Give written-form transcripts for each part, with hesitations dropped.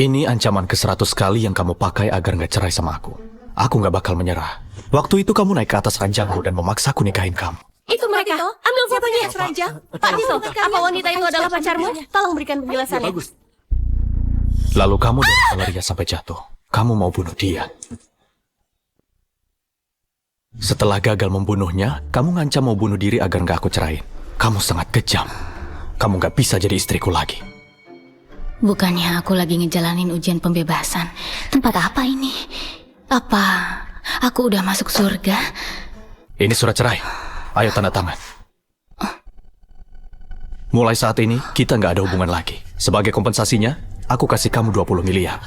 Ini ancaman ke-100 kali yang kamu pakai agar nggak cerai sama aku. Aku nggak bakal menyerah. Waktu itu kamu naik ke atas ranjangku dan memaksaku nikahin kamu. Itu mereka. Ambil fotonya. Pak Tito, apa wanita itu adalah pacarmu? Tolong berikan penjelasannya. Bagus. Lalu kamu dorong Valeria sampai jatuh. Kamu mau bunuh dia. Setelah gagal membunuhnya, kamu ngancam mau bunuh diri agar nggak aku cerain. Kamu sangat kejam. Kamu nggak bisa jadi istriku lagi. Bukannya aku lagi ngejalanin ujian pembebasan. Tempat apa ini? Apa aku udah masuk surga? Ini surat cerai. Ayo tanda tangan. Mulai saat ini, kita nggak ada hubungan lagi. Sebagai kompensasinya, aku kasih kamu 20 miliar.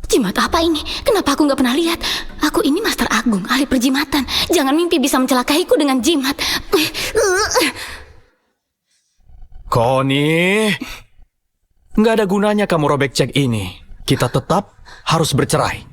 Jimat apa ini? Kenapa aku nggak pernah lihat? Aku ini Master Agung, ahli perjimatan. Jangan mimpi bisa mencelakaiku dengan jimat. Connie, nggak ada gunanya kamu robek cek ini. Kita tetap harus bercerai.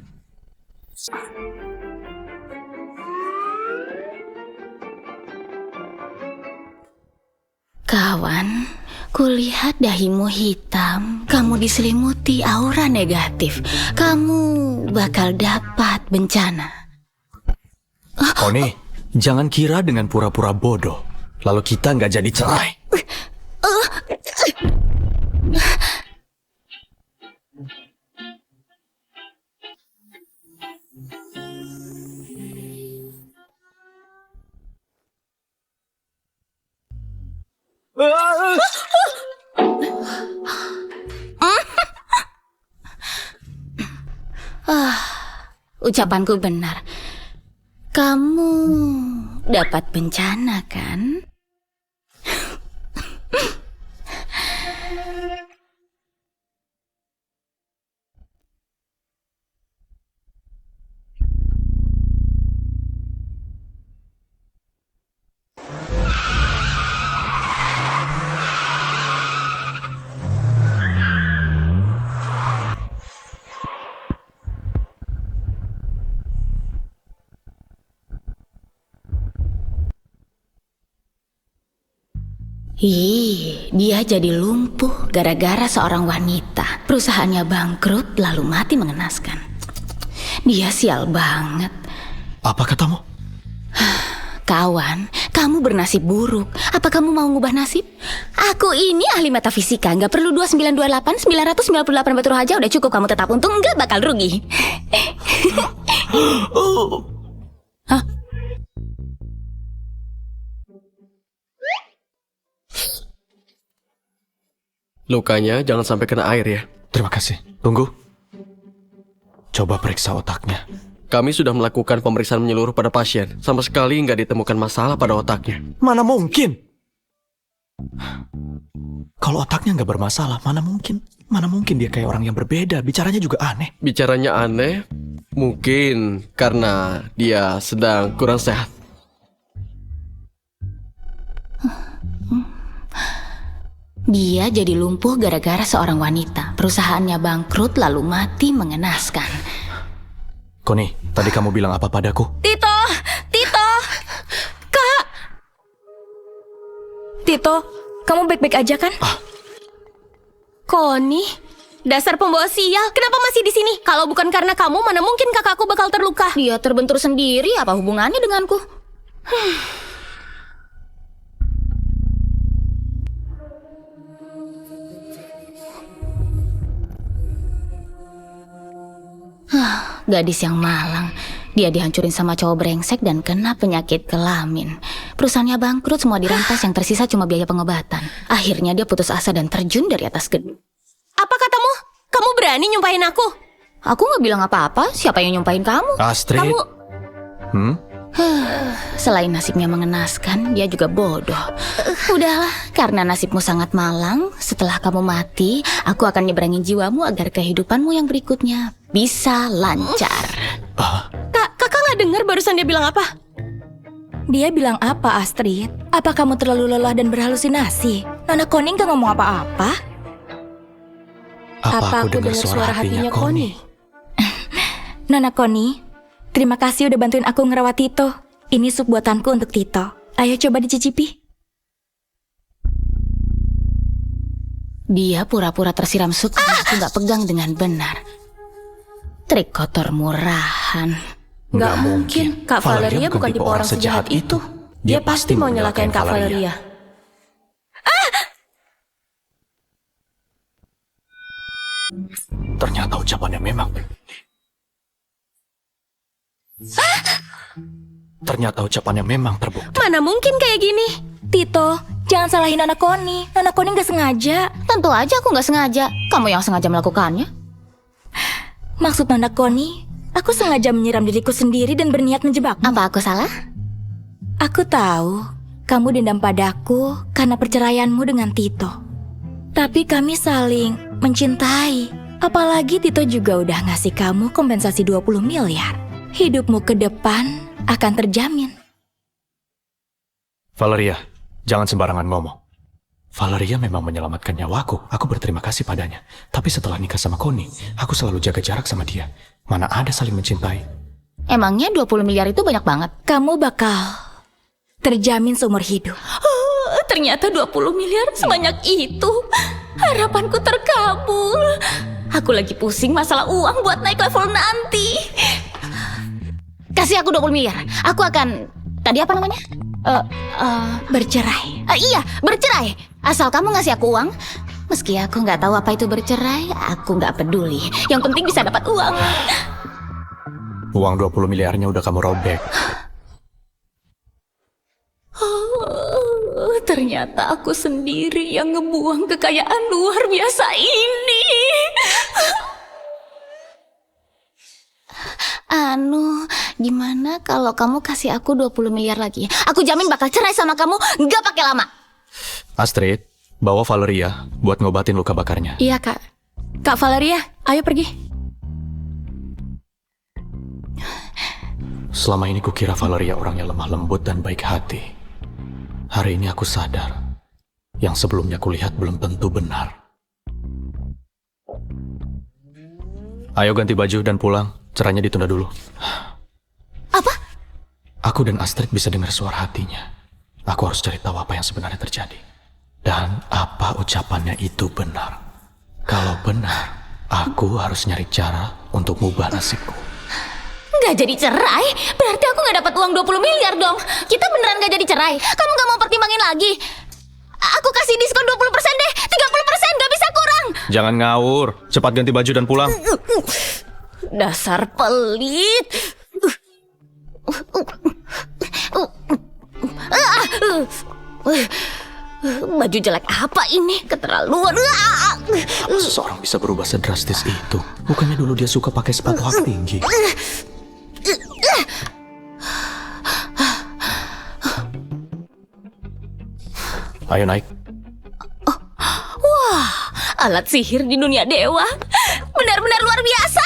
Kawan, kulihat dahimu hitam. Kamu diselimuti aura negatif. Kamu bakal dapat bencana. Connie, jangan kira dengan pura-pura bodoh, lalu kita nggak jadi cerai. Ucapanku benar. Kamu dapat bencana, kan? Dia jadi lumpuh gara-gara seorang wanita. Perusahaannya bangkrut lalu mati mengenaskan. Dia sial banget. Apa katamu? Kawan, kamu bernasib buruk. Apa kamu mau ngubah nasib? Aku ini ahli metafisika. Nggak perlu 2928, 998 batu raja. Udah cukup kamu tetap untung, nggak bakal rugi. Hah? Lukanya jangan sampai kena air ya. Terima kasih. Tunggu. Coba periksa otaknya. Kami sudah melakukan pemeriksaan menyeluruh pada pasien. Sama sekali nggak ditemukan masalah pada otaknya. Mana mungkin? Kalau otaknya nggak bermasalah, mana mungkin? Mana mungkin dia kayak orang yang berbeda. Bicaranya juga aneh. Bicaranya aneh, mungkin karena dia sedang kurang sehat. Dia jadi lumpuh gara-gara seorang wanita. Perusahaannya bangkrut lalu mati mengenaskan. Connie, tadi kamu bilang apa padaku? Tito! Kak! Tito, kamu baik-baik aja kan? Connie, dasar pembawa sial. Kenapa masih di sini? Kalau bukan karena kamu, mana mungkin kakakku bakal terluka? Dia terbentur sendiri, apa hubungannya denganku? Gadis yang malang. Dia dihancurin sama cowok brengsek dan kena penyakit kelamin. Perusahaannya bangkrut, semua dirampas, yang tersisa cuma biaya pengobatan. Akhirnya dia putus asa dan terjun dari atas gedung. Apa katamu? Kamu berani nyumpahin aku? Aku nggak bilang apa-apa. Siapa yang nyumpahin kamu? Astrid. Kamu... Selain nasibnya mengenaskan, dia juga bodoh. Udahlah, karena nasibmu sangat malang, setelah kamu mati, aku akan nyeberangin jiwamu agar kehidupanmu yang berikutnya bisa lancar. Kakak nggak dengar barusan dia bilang apa? Dia bilang apa, Astrid? Apa kamu terlalu lelah dan berhalusinasi? Nona Connie nggak ngomong apa-apa? Apa aku dengar suara hatinya Connie? Nona Connie, terima kasih udah bantuin aku ngerawat Tito. Ini sup buatanku untuk Tito. Ayo coba dicicipi. Dia pura-pura tersiram sup karena aku nggak pegang dengan benar. Trik kotor murahan. Nggak mungkin. Kak Valeria bukan tipe orang sejahat itu. Dia pasti mau nyelakain Kak Valeria. Ternyata ucapannya memang Ternyata ucapannya memang terbukti. Mana mungkin kayak gini? Tito, jangan salahin Nona Connie. Nona Connie nggak sengaja. Tentu aja aku nggak sengaja. Kamu yang sengaja melakukannya. Maksud Nona Connie, aku sengaja menyiram diriku sendiri dan berniat menjebakmu. Apa aku salah? Aku tahu kamu dendam padaku karena perceraianmu dengan Tito. Tapi kami saling mencintai. Apalagi Tito juga udah ngasih kamu kompensasi 20 miliar. Hidupmu ke depan akan terjamin. Valeria, jangan sembarangan ngomong. Valeria memang menyelamatkan nyawaku. Aku berterima kasih padanya. Tapi setelah nikah sama Connie, aku selalu jaga jarak sama dia. Mana ada saling mencintai. Emangnya 20 miliar itu banyak banget? Kamu bakal terjamin seumur hidup. Ternyata 20 miliar sebanyak itu. Harapanku terkabul. Aku lagi pusing masalah uang buat naik level nanti. Kasih aku 20 miliar. Aku akan... Tadi apa namanya? Bercerai. Iya, bercerai. Asal kamu ngasih aku uang. Meski aku nggak tahu apa itu bercerai, aku nggak peduli. Yang penting bisa dapat uang. Uang 20 miliarnya udah kamu robek. Ternyata aku sendiri yang ngebuang kekayaan luar biasa ini. Gimana kalau kamu kasih aku 20 miliar lagi? Aku jamin bakal cerai sama kamu, nggak pakai lama. Astrid, bawa Valeria buat ngobatin luka bakarnya. Iya, Kak. Kak Valeria, ayo pergi. Selama ini kukira Valeria orangnya lemah lembut dan baik hati. Hari ini aku sadar, yang sebelumnya kulihat belum tentu benar. Ayo ganti baju dan pulang, cerainya ditunda dulu. Apa? Aku dan Astrid bisa dengar suara hatinya. Aku harus cari tahu apa yang sebenarnya terjadi. Dan apa ucapannya itu benar. Kalau benar, aku harus nyari cara untuk mengubah nasibku. Nggak jadi cerai? Berarti aku nggak dapat uang 20 miliar dong. Kita beneran nggak jadi cerai? Kamu nggak mau pertimbangin lagi? Aku kasih diskon 20% deh. 30%, nggak bisa kurang. Jangan ngawur. Cepat ganti baju dan pulang. Dasar pelit. Baju jelek apa ini? Keterlaluan. Apa seseorang bisa berubah sedrastis itu? Bukannya dulu dia suka pakai sepatu hak tinggi. Ayo naik. Wah, alat sihir di dunia dewa. Benar-benar luar biasa.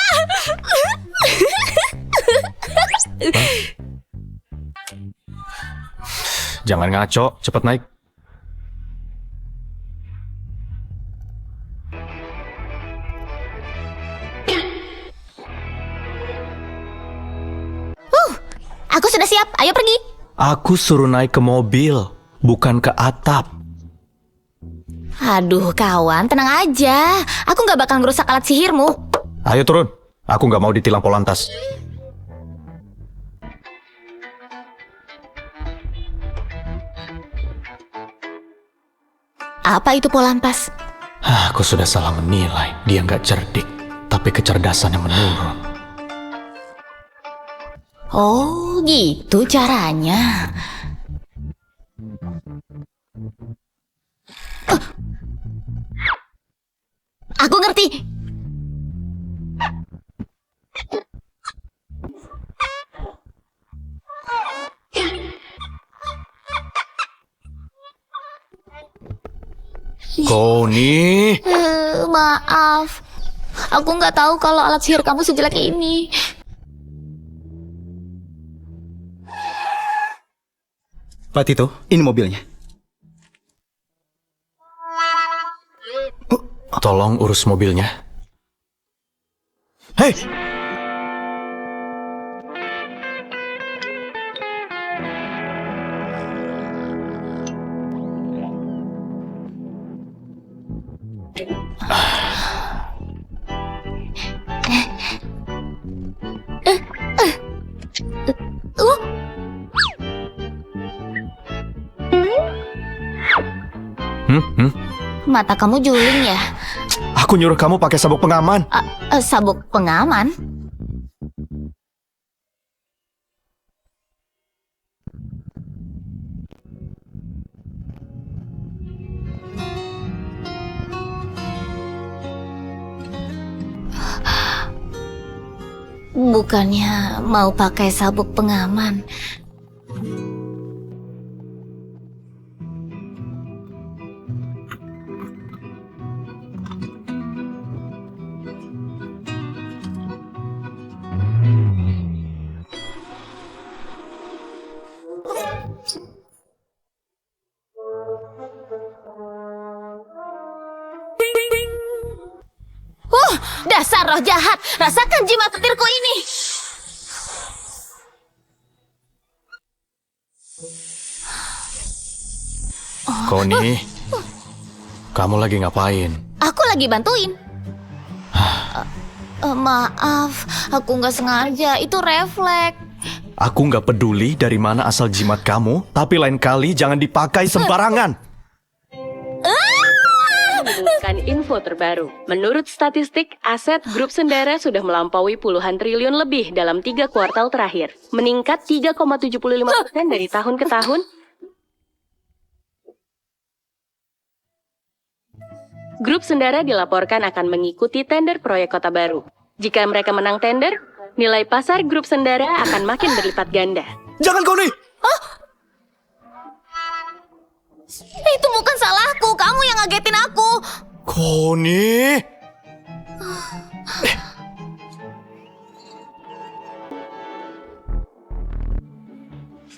Jangan ngaco, cepat naik. Aku sudah siap, ayo pergi. Aku suruh naik ke mobil, bukan ke atap. Aduh kawan, tenang aja. Aku gak bakal ngerusak alat sihirmu. Ayo turun, aku nggak mau ditilang Polantas. Apa itu Polantas? Aku sudah salah menilai, dia nggak cerdik, tapi kecerdasannya menurun. Oh gitu caranya. Aku ngerti. Connie, Maaf. Aku nggak tahu kalau alat sihir kamu sejelek ini. Pak Tito, ini mobilnya. tolong urus mobilnya. Hei! Mata kamu juling ya? Aku nyuruh kamu pakai sabuk pengaman. Sabuk pengaman? Bukannya mau pakai sabuk pengaman. Dasar roh jahat, rasakan jimat petirku ini. Connie, kamu lagi ngapain? Aku lagi bantuin. Maaf, aku nggak sengaja. Itu refleks. Aku nggak peduli dari mana asal jimat kamu, tapi lain kali jangan dipakai sembarangan. Menyuguhkan info terbaru. Menurut statistik, aset grup Sendara sudah melampaui puluhan triliun lebih dalam 3 kuartal terakhir. Meningkat 3,75% dari tahun ke tahun. Grup Sendara dilaporkan akan mengikuti tender proyek Kota Baru. Jika mereka menang tender, nilai pasar grup Sendara akan makin berlipat ganda. Jangan, Connie! Itu bukan salahku, kamu yang ngagetin aku. Connie!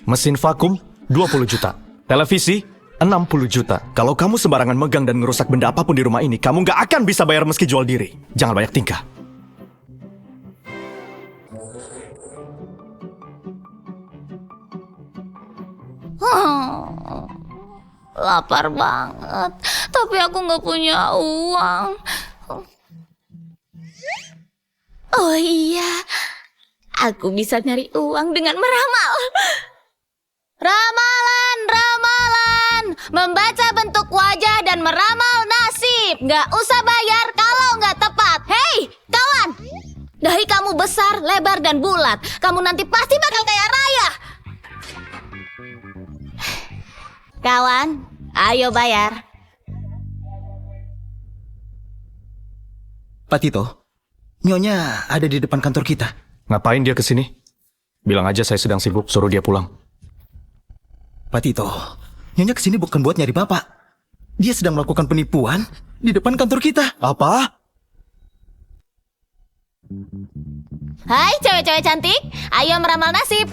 Mesin vakum 20 juta. Televisi 60 juta. Kalau kamu sembarangan megang dan ngerusak benda apapun di rumah ini, kamu nggak akan bisa bayar meski jual diri. Jangan banyak tingkah. Lapar banget, tapi aku nggak punya uang. Oh iya, aku bisa nyari uang dengan meramal. Ramalan, ramalan, membaca bentuk wajah dan meramal nasib. Nggak usah bayar kalau nggak tepat. Hei, kawan, dahi kamu besar, lebar, dan bulat. Kamu nanti pasti bakal kaya raya. Kawan, ayo bayar. Pak Tito, Nyonya ada di depan kantor kita. Ngapain dia kesini? Bilang aja saya sedang sibuk, suruh dia pulang. Pak Tito, Nyonya kesini bukan buat nyari Bapak. Dia sedang melakukan penipuan di depan kantor kita. Apa? Hai cewek-cewek cantik, ayo meramal nasib.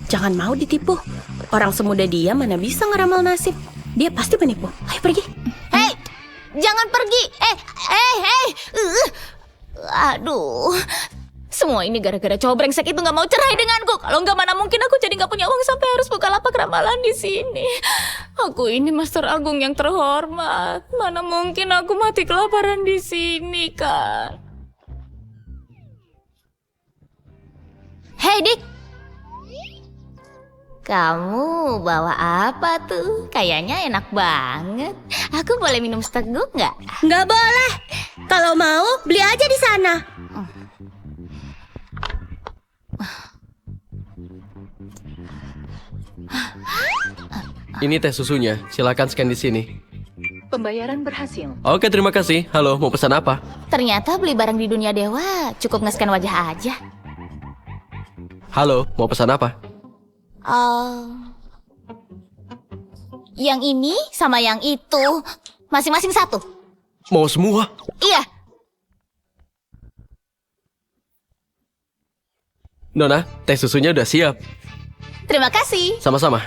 Jangan mau ditipu. Orang semuda dia mana bisa ngeramal nasib. Dia pasti penipu. Ayo pergi. Hei, jangan pergi. Aduh, semua ini gara-gara cowok brengsek itu nggak mau cerai denganku. Kalau nggak, mana mungkin aku jadi nggak punya uang sampai harus buka lapak ramalan di sini. Aku ini Master Agung yang terhormat. Mana mungkin aku mati kelaparan di sini, kan? Hei, Dik. Kamu bawa apa tuh? Kayaknya enak banget. Aku boleh minum seteguk nggak? Nggak boleh. Kalau mau, beli aja di sana. Ini teh susunya, silakan scan di sini. Pembayaran berhasil. Oke, terima kasih. Halo, mau pesan apa? Ternyata beli barang di dunia dewa cukup nge-scan wajah aja. Halo, mau pesan apa? Yang ini sama yang itu masing-masing satu. Mau semua? Iya. Nona, teh susunya udah siap. Terima kasih. Sama-sama.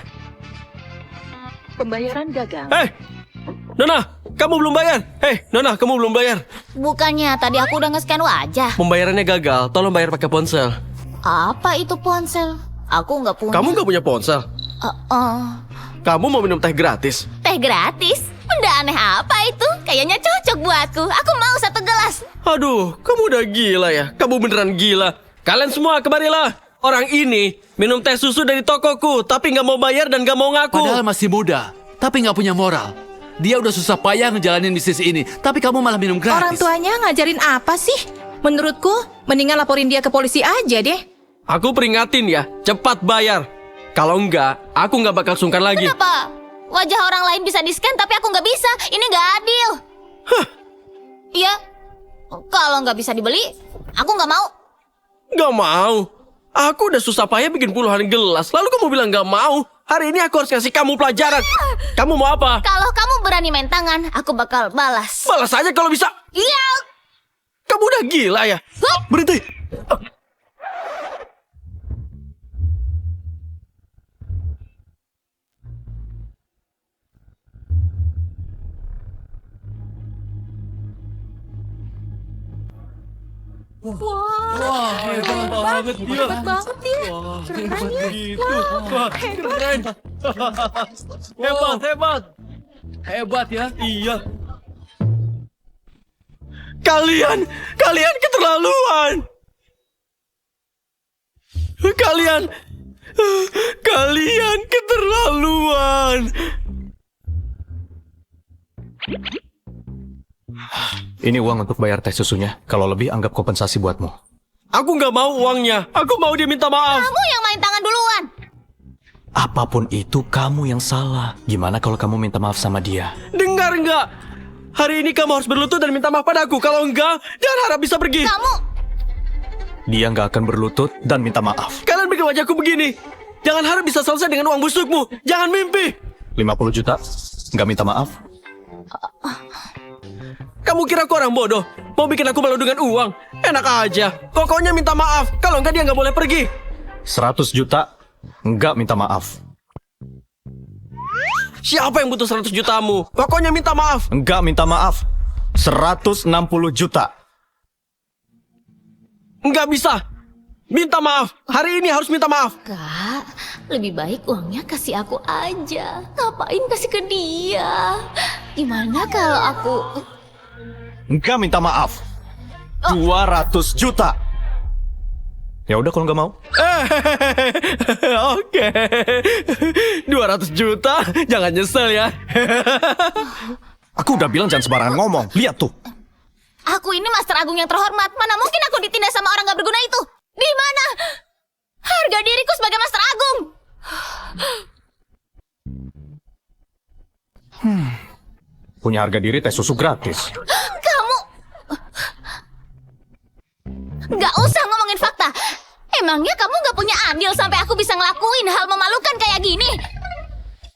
Pembayaran gagal. Nona, kamu belum bayar. Nona, kamu belum bayar. Bukannya tadi aku udah nge-scan wajah. Pembayarannya gagal, tolong bayar pakai ponsel. Apa itu ponsel? Aku nggak punya. Kamu nggak punya ponsel? Kamu mau minum teh gratis? Teh gratis? Benda aneh apa itu? Kayaknya cocok buatku. Aku mau satu gelas. Aduh, kamu udah gila ya? Kamu beneran gila. Kalian semua kemarilah. Orang ini minum teh susu dari tokoku, tapi nggak mau bayar dan nggak mau ngaku. Padahal masih muda, tapi nggak punya moral. dia udah susah payah ngejalanin bisnis ini, tapi kamu malah minum Orang gratis. tuanya ngajarin apa sih? Menurutku, mendingan laporin dia ke polisi aja deh. Aku peringatin ya, cepat bayar. Kalau enggak, aku nggak bakal sungkan lagi. Kenapa? Wajah orang lain bisa di-scan tapi aku nggak bisa. Ini nggak adil. Iya. Kalau nggak bisa dibeli, aku nggak mau. Nggak mau. Aku udah susah payah bikin puluhan gelas, lalu kamu bilang nggak mau. Hari ini aku harus kasih kamu pelajaran. Kamu mau apa? Kalau kamu berani main tangan, aku bakal balas. Balas aja kalau bisa. Iya. Kamu udah gila ya? Berhenti! Hebat banget dia. Keren. Hebat. Hebat ya. Iya. Kalian keterlaluan. Kalian keterlaluan. Ini uang untuk bayar teh susunya. Kalau lebih, anggap kompensasi buatmu. Aku nggak mau uangnya. Aku mau dia minta maaf. Kamu yang main tangan duluan. Apapun itu, kamu yang salah. Gimana kalau kamu minta maaf sama dia? Dengar nggak? Hari ini kamu harus berlutut dan minta maaf padaku. Kalau enggak, jangan harap bisa pergi. Kamu Dia nggak akan berlutut dan minta maaf. Kalian bikin wajahku begini. Jangan harap bisa selesai dengan uang busukmu. Jangan mimpi. 50 juta, nggak minta maaf. Kamu kira aku orang bodoh? Mau bikin aku malu dengan uang? Enak aja. Pokoknya minta maaf. Kalau enggak dia nggak boleh pergi. 100 juta, nggak minta maaf. Siapa yang butuh 100 jutamu? Pokoknya minta maaf. Nggak minta maaf. 160 juta. Nggak bisa. Minta maaf. Hari ini harus minta maaf. Kak, lebih baik uangnya kasih aku aja. Ngapain kasih ke dia? Gimana kalau aku... Nggak minta maaf. 200 juta. Ya udah kalau nggak mau. Oke. 200 juta. Jangan nyesel ya. Aku udah bilang jangan sembarangan ngomong. Lihat tuh. Aku ini Master Agung yang terhormat. Mana mungkin aku ditindas sama orang gak berguna itu? Di mana harga diriku sebagai Master Agung? Punya harga diri teh susu gratis. Kamu gak usah ngomongin fakta. Emangnya kamu gak punya andil sampai aku bisa ngelakuin hal memalukan kayak gini?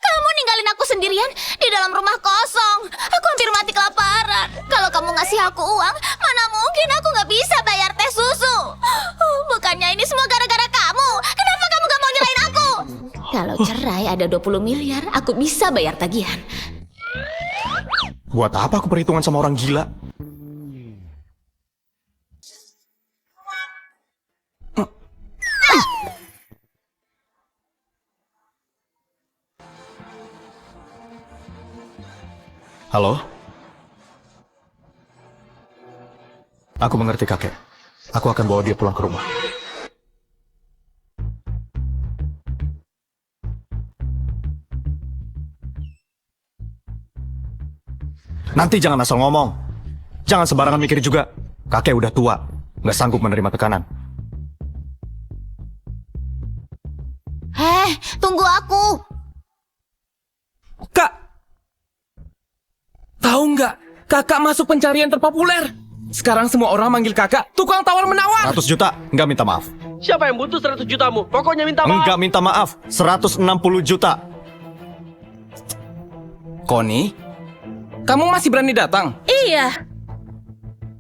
Kamu ninggalin aku sendirian di dalam rumah kosong. Aku hampir mati kelaparan. Kalau kamu ngasih aku uang, mana mungkin aku gak bisa bayar teh susu. Bukannya ini semua gara-gara kamu. Kenapa kamu gak mau nyerahin aku? Kalau cerai ada 20 miliar, aku bisa bayar tagihan. Buat apa aku perhitungan sama orang gila? Halo? Aku mengerti kakek. Aku akan bawa dia pulang ke rumah. Nanti jangan asal ngomong. Jangan sembarangan mikir juga. Kakek udah tua, nggak sanggup menerima tekanan. Tunggu aku. Kak. Tahu nggak? Kakak masuk pencarian terpopuler. Sekarang semua orang manggil kakak tukang tawar-menawar. 100 juta, nggak minta maaf. Siapa yang butuh 100 jutamu? Pokoknya minta maaf. Nggak minta maaf, 160 juta. Connie, kamu masih berani datang? Iya.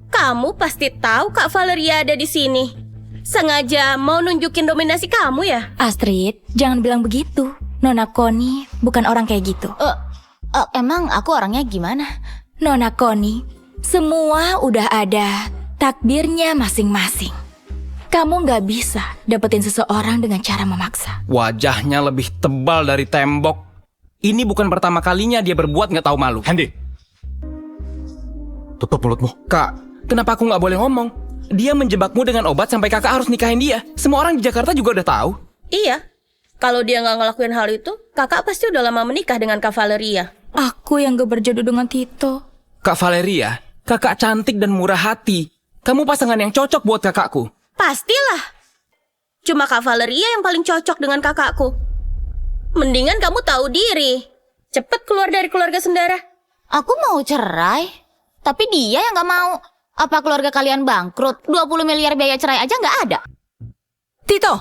Kamu pasti tahu Kak Valeria ada di sini. Sengaja mau nunjukin dominasi kamu ya? Astrid, jangan bilang begitu. Nona Connie bukan orang kayak gitu. Emang aku orangnya gimana? Nona Connie, semua udah ada takdirnya masing-masing. Kamu nggak bisa dapetin seseorang dengan cara memaksa. Wajahnya lebih tebal dari tembok. Ini bukan pertama kalinya dia berbuat nggak tahu malu. Handy, tutup mulutmu. Kak, kenapa aku nggak boleh ngomong? Dia menjebakmu dengan obat sampai kakak harus nikahin dia. Semua orang di Jakarta juga udah tahu. Iya. Kalau dia nggak ngelakuin hal itu, kakak pasti udah lama menikah dengan Kak Valeria. Aku yang gak berjodoh dengan Tito. Kak Valeria, kakak cantik dan murah hati. Kamu pasangan yang cocok buat kakakku. Pastilah. Cuma Kak Valeria yang paling cocok dengan kakakku. Mendingan kamu tahu diri. Cepet keluar dari keluarga Sendara. Aku mau cerai, tapi dia yang gak mau. Apa keluarga kalian bangkrut? 20 miliar biaya cerai aja nggak ada. Tito,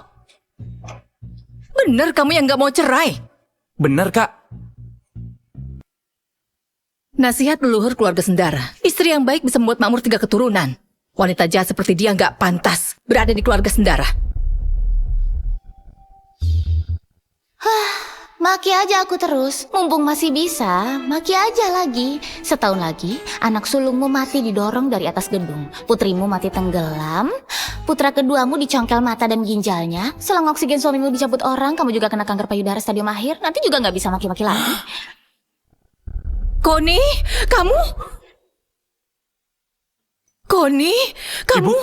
bener kamu yang gak mau cerai? Bener, Kak. Nasihat leluhur keluarga Sendara. Istri yang baik bisa membuat makmur 3 keturunan. Wanita jahat seperti dia nggak pantas berada di keluarga Sendara. Maki aja aku terus, mumpung masih bisa, maki aja lagi. Setahun lagi, anak sulungmu mati didorong dari atas gedung. Putrimu mati tenggelam, putra keduamu dicongkel mata dan ginjalnya. Selang oksigen suamimu dicabut orang, kamu juga kena kanker payudara stadium akhir. Nanti juga nggak bisa maki-maki lagi. Koni, kamu? Koni, kamu?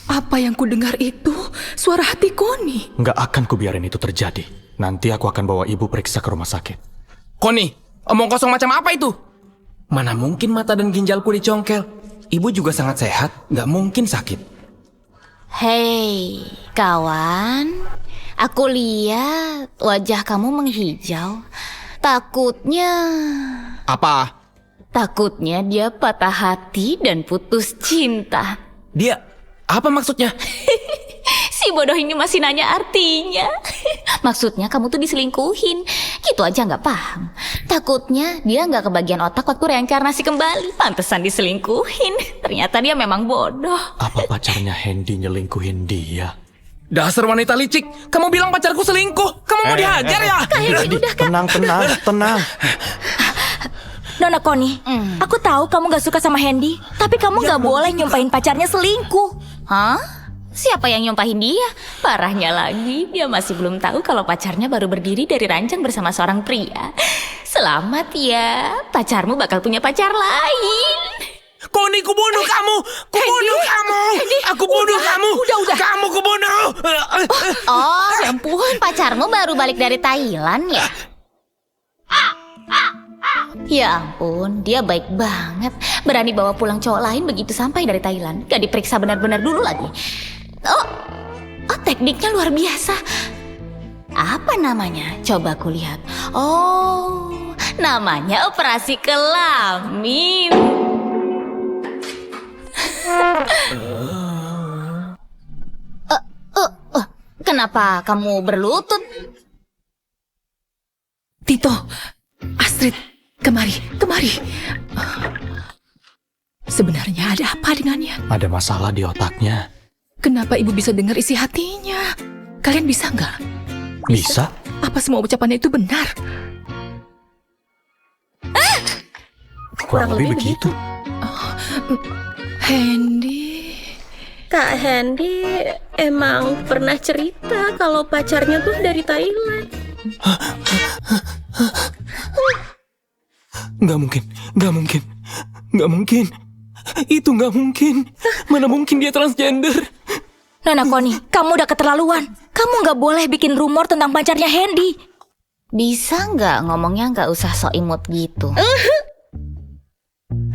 Apa yang ku dengar itu? Suara hati Koni. Nggak akan kubiarin itu terjadi. Nanti aku akan bawa ibu periksa ke rumah sakit. Koni, omong kosong macam apa itu? Mana mungkin mata dan ginjalku dicongkel? Ibu juga sangat sehat, nggak mungkin sakit. Hei, kawan. Aku lihat wajah kamu menghijau. Takutnya... Apa? Takutnya dia patah hati dan putus cinta. Dia... Apa maksudnya? Si bodoh ini masih nanya artinya. Maksudnya kamu tuh diselingkuhin. Gitu aja nggak paham. Takutnya dia nggak kebagian otak waktu reinkarnasi kembali. Pantesan diselingkuhin. Ternyata dia memang bodoh. Apa pacarnya Hendy nyelingkuhin dia? Dasar wanita licik. Kamu bilang pacarku selingkuh. Kamu mau dihajar ya? Hendy, tenang. Nona Koni, aku tahu kamu gak suka sama Hendy, tapi kamu gak boleh nyumpahin pacarnya selingkuh. Hah? Siapa yang nyumpahin dia? Parahnya lagi, dia masih belum tahu kalau pacarnya baru berdiri dari ranjang bersama seorang pria. Selamat ya, pacarmu bakal punya pacar lain. Koni, kubunuh kamu! Kubunuh kamu! Aku bunuh kamu! Udah. Kamu kubunuh! Oh, ya ampun, pacarmu baru balik dari Thailand ya? Ya ampun, dia baik banget. Berani bawa pulang cowok lain begitu sampai dari Thailand. Gak diperiksa benar-benar dulu lagi. Oh, tekniknya luar biasa. Apa namanya? Coba aku lihat. Oh, namanya operasi kelamin. Kenapa kamu berlutut? Tito, Astrid, kemari. Sebenarnya ada apa dengannya? Ada masalah di otaknya. Kenapa ibu bisa dengar isi hatinya? Kalian bisa nggak? Bisa? Apa semua ucapannya itu benar? Kurang lebih begitu. Hendy. Kak Hendy emang pernah cerita kalau pacarnya tuh dari Thailand. Nggak mungkin. Itu nggak mungkin. Mana mungkin dia transgender? Nona Koni, kamu udah keterlaluan. Kamu gak boleh bikin rumor tentang pacarnya Hendy. Bisa nggak ngomongnya nggak usah sok imut gitu?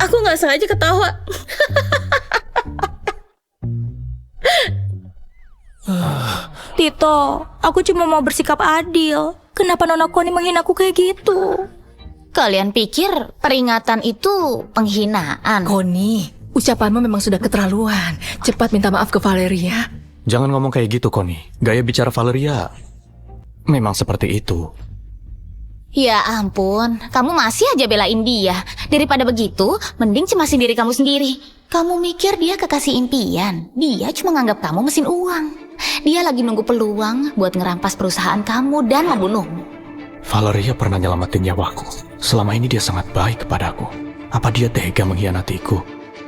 Aku nggak sengaja ketawa. Tito, aku cuma mau bersikap adil. Kenapa Nona Koni menghina aku kayak gitu? Kalian pikir peringatan itu penghinaan? Koni, ucapanmu memang sudah keterlaluan. Cepat minta maaf ke Valeria. Jangan ngomong kayak gitu, Koni. Gaya bicara Valeria memang seperti itu. Ya ampun, kamu masih aja belain dia. Daripada begitu, mending cemasin diri kamu sendiri. Kamu mikir dia kekasih impian. Dia cuma nganggap kamu mesin uang. Dia lagi nunggu peluang buat ngerampas perusahaan kamu dan membunuhmu. Valeria pernah nyelamatin nyawaku. Selama ini dia sangat baik kepadaku. Apa dia tega mengkhianatiku?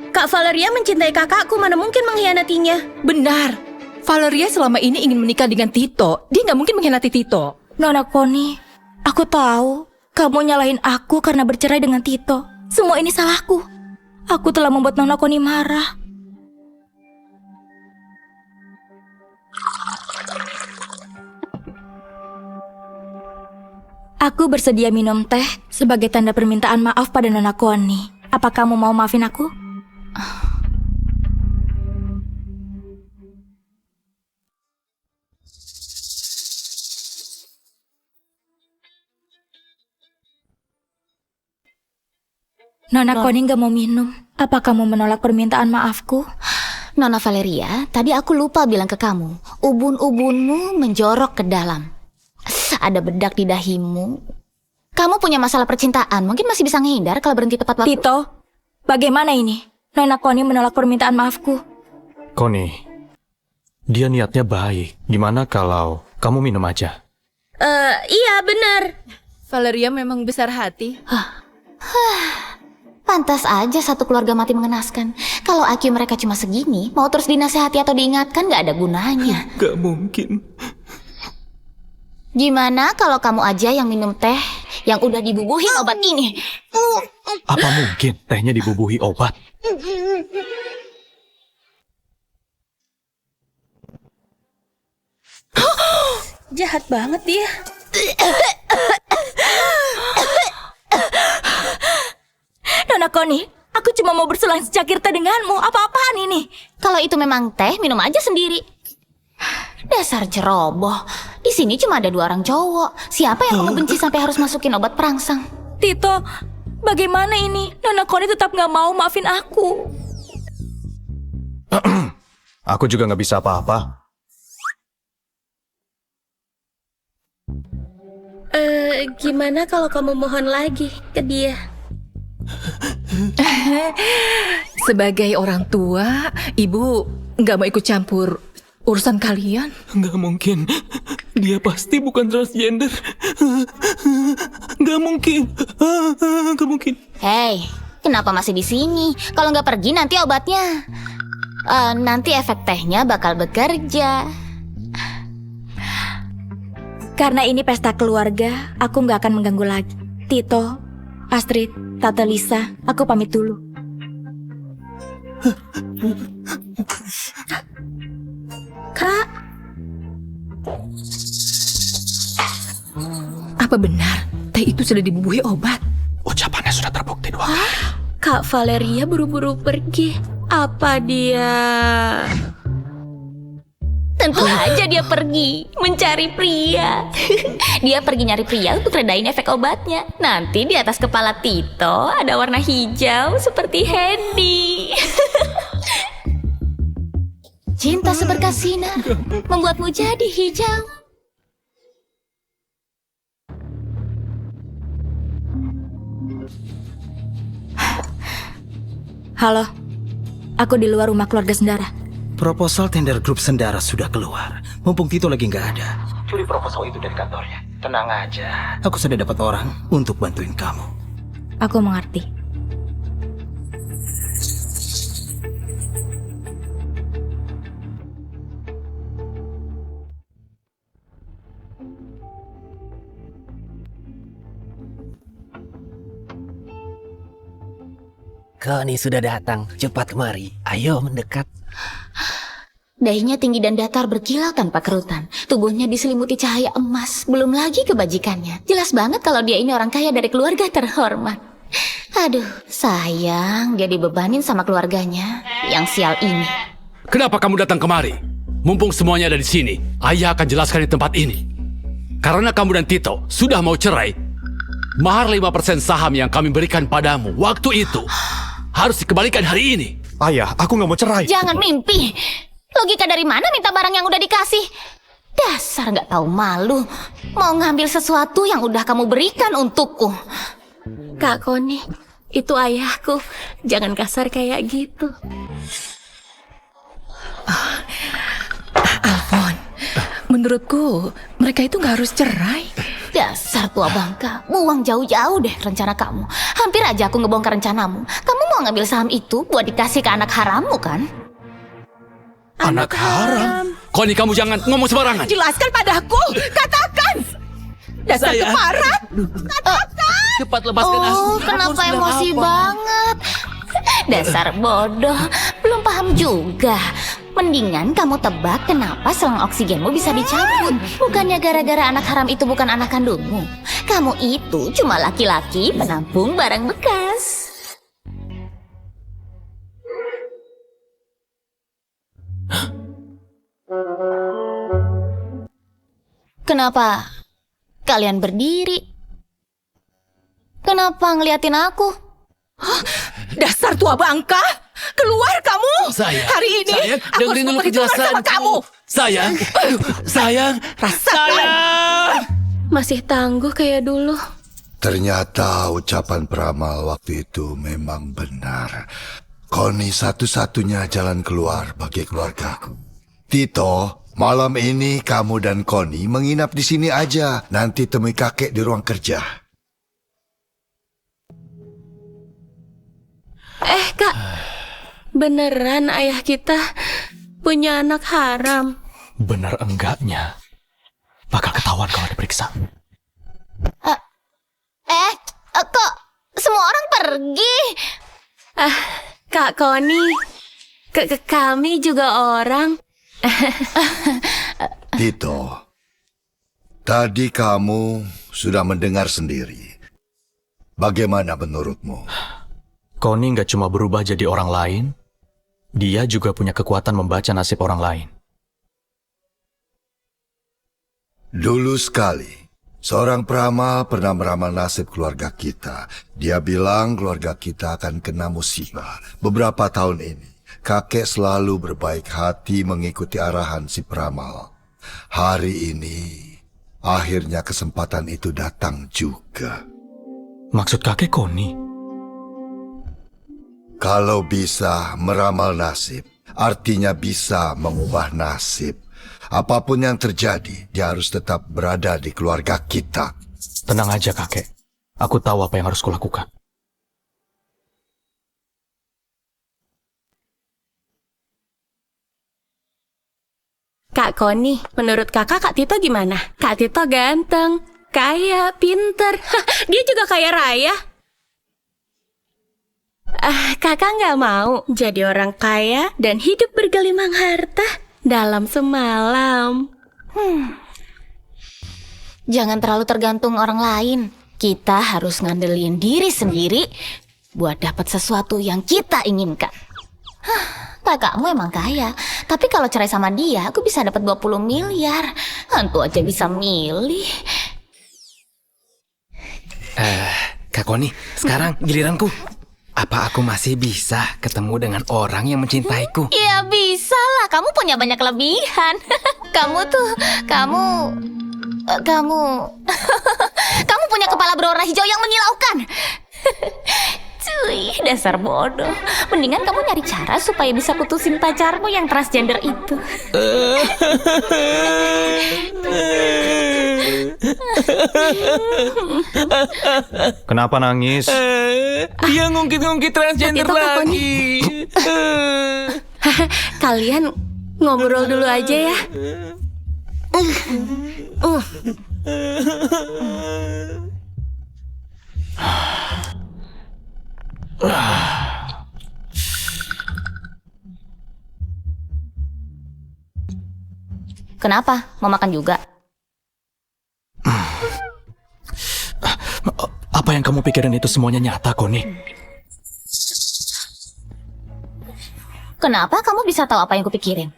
Kak Valeria mencintai kakakku, mana mungkin mengkhianatinya? Benar. Valeria selama ini ingin menikah dengan Tito. Dia nggak mungkin mengkhianati Tito. Nona Koni, aku tahu kamu nyalahin aku karena bercerai dengan Tito. Semua ini salahku. Aku telah membuat Nona Koni marah. Aku bersedia minum teh sebagai tanda permintaan maaf pada Nona Connie. Apa kamu mau maafin aku? Nona Connie gak mau minum. Apa kamu menolak permintaan maafku? Nona Valeria, tadi aku lupa bilang ke kamu. Ubun-ubunmu menjorok ke dalam. Ada bedak di dahimu. Kamu punya masalah percintaan, mungkin masih bisa ngehindar kalau berhenti tepat waktu. Tito, bagaimana ini? Nona Connie menolak permintaan maafku. Connie, dia niatnya baik. Gimana kalau kamu minum aja? Iya benar. Valeria memang besar hati. Pantas aja satu keluarga mati mengenaskan. Kalau IQ mereka cuma segini, mau terus dinasehati atau diingatkan gak ada gunanya. Gak mungkin. Gimana kalau kamu aja yang minum teh yang udah dibubuhin obat ini? Apa mungkin tehnya dibubuhi obat? Jahat banget dia. Nona Connie, aku cuma mau berselang secakir teh denganmu. Apa-apaan ini? Kalau itu memang teh, minum aja sendiri. Dasar ceroboh. Di sini cuma ada 2 orang cowok. Siapa yang kamu benci sampai harus masukin obat perangsang? Tito, bagaimana ini? Nona Connie tetap gak mau maafin aku. Aku juga nggak bisa apa-apa. Gimana kalau kamu mohon lagi ke dia? Sebagai orang tua, ibu nggak mau ikut campur urusan kalian. Nggak mungkin. Dia pasti bukan transgender. Nggak mungkin. Nggak mungkin. Hei, kenapa masih di sini? Kalau nggak pergi nanti obatnya. Nanti efek tehnya bakal bekerja. Karena ini pesta keluarga, aku gak akan mengganggu lagi. Tito, Astrid, Tante Lisa, aku pamit dulu. Kak, Apa benar teh itu sudah dibubuhi obat? Ucapannya sudah terbukti 2 kali. Kak Valeria buru-buru pergi. Apa dia? Tentu aja dia pergi mencari pria. Dia pergi nyari pria untuk redain efek obatnya. Nanti di atas kepala Tito ada warna hijau seperti Hendy. Cinta seberkas sinar membuatmu jadi hijau. Halo, aku di luar rumah keluarga Sendara. Proposal tender grup Sendara sudah keluar. Mumpung Tito lagi nggak ada, curi proposal itu dari kantornya. Tenang aja, aku sudah dapat orang untuk bantuin kamu. Aku mengerti. Connie sudah datang. Cepat kemari. Ayo mendekat. Dahinya tinggi dan datar berkilau tanpa kerutan. Tubuhnya diselimuti cahaya emas. Belum lagi kebajikannya. Jelas banget kalau dia ini orang kaya dari keluarga terhormat. Aduh, sayang dia dibebanin sama keluarganya yang sial ini. Kenapa kamu datang kemari? Mumpung semuanya ada di sini, ayah akan jelaskan di tempat ini. Karena kamu dan Tito sudah mau cerai, mahar 5% saham yang kami berikan padamu waktu itu harus dikembalikan hari ini. Ayah, aku nggak mau cerai. Jangan mimpi. Logika dari mana minta barang yang udah dikasih? Dasar nggak tahu malu. Mau ngambil sesuatu yang udah kamu berikan untukku. Kak Connie, itu ayahku. Jangan kasar kayak gitu. Alfon, menurutku mereka itu nggak harus cerai. Dasar tua bangka, buang jauh-jauh deh rencana kamu. Hampir aja aku ngebongkar rencanamu. Kamu mau ngambil saham itu buat dikasih ke anak harammu kan? Anak haram? Connie, kamu jangan ngomong sembarangan. Jelaskan padaku, katakan. Dasar keparat. Cepat lepaskan aku. Oh, kenapa emosi banget? Dasar bodoh, belum paham juga. Mendingan kamu tebak kenapa selang oksigenmu bisa dicabut. Bukannya gara-gara anak haram itu bukan anak kandungmu. Kamu itu cuma laki-laki penampung barang bekas. Kenapa kalian berdiri? Kenapa ngeliatin aku? Dasar tua bangka! Keluar kamu! Sayang, Hari ini sayang, aku harus dengerin dulu memperhitungkan sama kejelasanku. kamu. Sayang, sayang, sayang. Masih tangguh kayak dulu. Ternyata ucapan peramal waktu itu memang benar. Connie satu-satunya jalan keluar bagi keluargaku. Tito, malam ini kamu dan Connie menginap di sini aja. Nanti temui kakek di ruang kerja. Kak, beneran ayah kita punya anak haram? Benar enggaknya bakal ketahuan kalau diperiksa. Kok semua orang pergi? Kak Connie, kami juga orang. Tito, tadi kamu sudah mendengar sendiri. Bagaimana menurutmu? Connie nggak cuma berubah jadi orang lain, dia juga punya kekuatan membaca nasib orang lain. Dulu sekali, seorang peramal pernah meramal nasib keluarga kita. Dia bilang keluarga kita akan kena musibah. Beberapa tahun ini, kakek selalu berbaik hati mengikuti arahan si peramal. Hari ini, akhirnya kesempatan itu datang juga. Maksud kakek Connie? Kalau bisa meramal nasib, artinya bisa mengubah nasib. Apapun yang terjadi, dia harus tetap berada di keluarga kita. Tenang aja kakek, aku tahu apa yang harus kulakukan. Kak Connie, menurut kakak Kak Tito gimana? Kak Tito ganteng, kaya, pinter. Dia juga kaya raya. Kakak nggak mau jadi orang kaya dan hidup bergelimang harta dalam semalam. Jangan terlalu tergantung orang lain. Kita harus ngandelin diri sendiri buat dapat sesuatu yang kita inginkan. Kakakmu emang kaya, tapi kalau cerai sama dia, aku bisa dapat 20 miliar. Hantu aja bisa milih. Kak Connie, sekarang giliranku. Apa aku masih bisa ketemu dengan orang yang mencintaiku? Ya bisa lah, kamu punya banyak kelebihan. Kamu kamu punya kepala berwarna hijau yang menyilaukan. Cuy, dasar bodoh. Mendingan kamu nyari cara supaya bisa putusin pacarmu yang transgender itu. Kenapa nangis? Dia ngungkit-ngungkit transgender Kak Tito, Kak lagi. Kalian ngobrol dulu aja ya. Kenapa? Mau makan juga? Apa yang kamu pikirin itu semuanya nyata, Connie? Kenapa kamu bisa tahu apa yang kupikirin?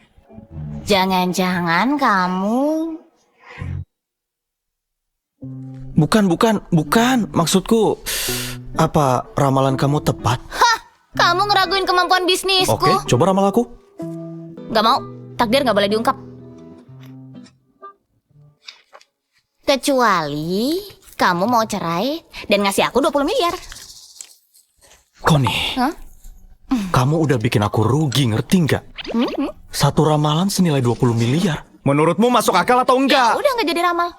Jangan-jangan kamu... Bukan. Maksudku, apa ramalan kamu tepat? Hah! Kamu ngeraguin kemampuan bisnisku. Oke, coba ramal aku. Gak mau. Takdir gak boleh diungkap. Kecuali kamu mau cerai dan ngasih aku 20 miliar. Connie, Hah? kamu udah bikin aku rugi, ngerti nggak? Satu ramalan senilai 20 miliar. Menurutmu masuk akal atau enggak? Udah gak jadi ramal.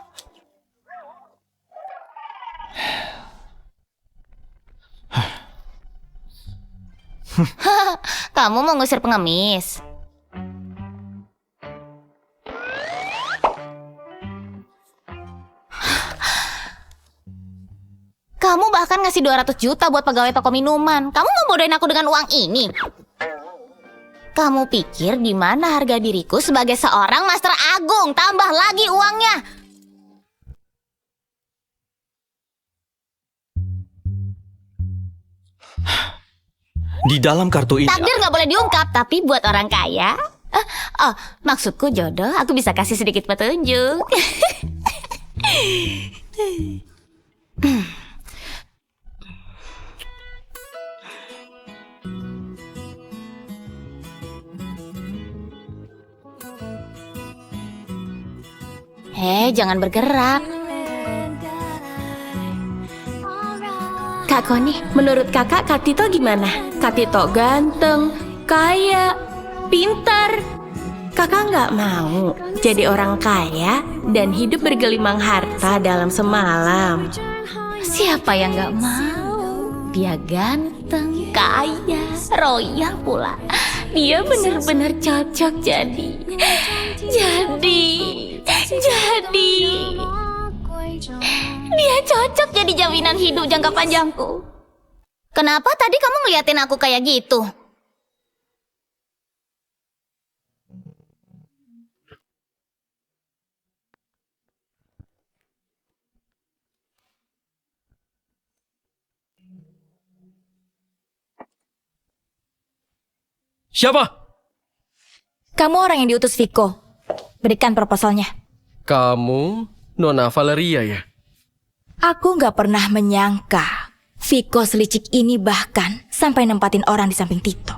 Kamu mau ngusir pengemis? Kamu bahkan ngasih 200 juta buat pegawai toko minuman. Kamu mau bodohin aku dengan uang ini? Kamu pikir di mana harga diriku sebagai seorang master agung? Tambah lagi uangnya. Di dalam kartu ini... Takdir nggak boleh diungkap, tapi buat orang kaya... maksudku jodoh, aku bisa kasih sedikit petunjuk. Jangan bergerak. Kak Koni, menurut kakak Kak Tito gimana? Kak Tito ganteng, kaya, pintar. Kakak nggak mau jadi orang kaya dan hidup bergelimang harta dalam semalam. Siapa yang nggak mau? Dia ganteng, kaya, royal pula. Dia benar-benar cocok jadi. Dia cocok jadi jaminan hidup jangka panjangku. Kenapa tadi kamu ngeliatin aku kayak gitu? Siapa? Kamu orang yang diutus Viko. Berikan proposalnya. Kamu Nona Valeria ya? Aku nggak pernah menyangka Viko selicik ini bahkan sampai nempatin orang di samping Tito.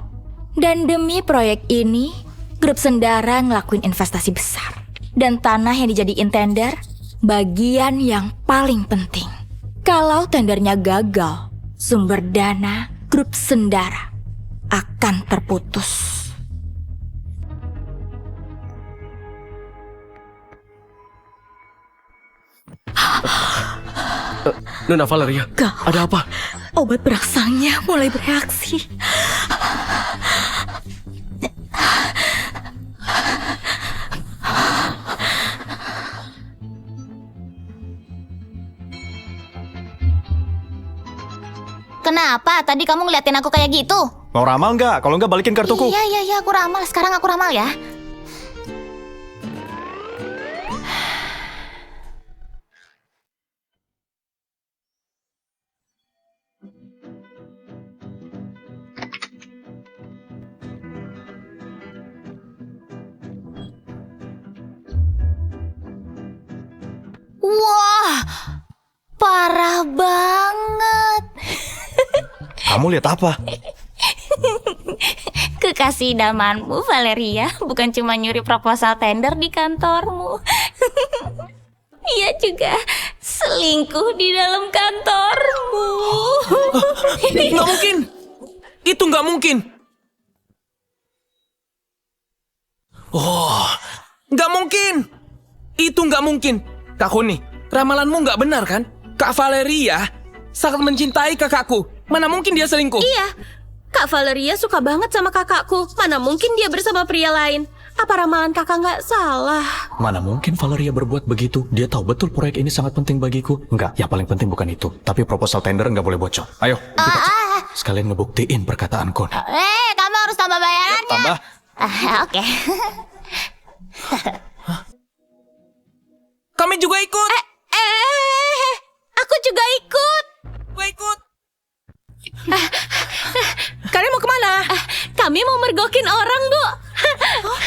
Dan demi proyek ini, grup Sendara ngelakuin investasi besar. Dan tanah yang dijadiin tender, bagian yang paling penting. Kalau tendernya gagal, sumber dana grup Sendara akan terputus. Nona Valeria, ada apa? Obat berangsangnya mulai bereaksi. Kenapa? Tadi kamu ngeliatin aku kayak gitu? Mau ramal nggak? Kalau nggak balikin kartuku. Iya, aku ramal. Sekarang aku ramal ya. Wah, parah banget. Kamu lihat apa? Kekasih idamanmu, Valeria, bukan cuma nyuri proposal tender di kantormu. Ia juga selingkuh di dalam kantormu. Nggak mungkin. Itu nggak mungkin. Oh, nggak mungkin. Itu nggak mungkin. Kak Koni, ramalanmu nggak benar kan? Kak Valeria sangat mencintai kakakku. Mana mungkin dia selingkuh? Iya, Kak Valeria suka banget sama kakakku. Mana mungkin dia bersama pria lain? Apa ramalan kakak nggak salah? Mana mungkin Valeria berbuat begitu? Dia tahu betul proyek ini sangat penting bagiku. Enggak, yang paling penting bukan itu. Tapi proposal tender nggak boleh bocor. Ayo, kita cek. Sekalian ngebuktiin perkataan Koni. Kamu harus tambah bayarannya. Tambah. Oke. Kami juga ikut. Aku juga ikut. Gue ikut. Kalian mau kemana? Kami mau mergokin orang, Bu.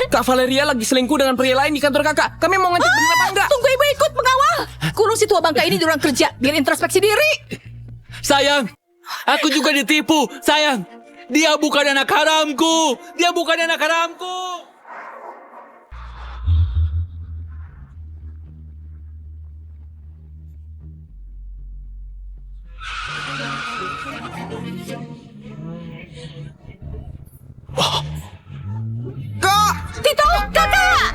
Kak Valeria lagi selingkuh dengan pria lain di kantor kakak. Kami mau ngecek bener apa enggak? Tunggu ibu ikut mengawal. Kurung si tua bangka ini di ruang kerja, biar introspeksi diri. Sayang, aku juga ditipu. Sayang, dia bukan anak haramku. Dia bukan anak haramku. Kak! Tito, kakak!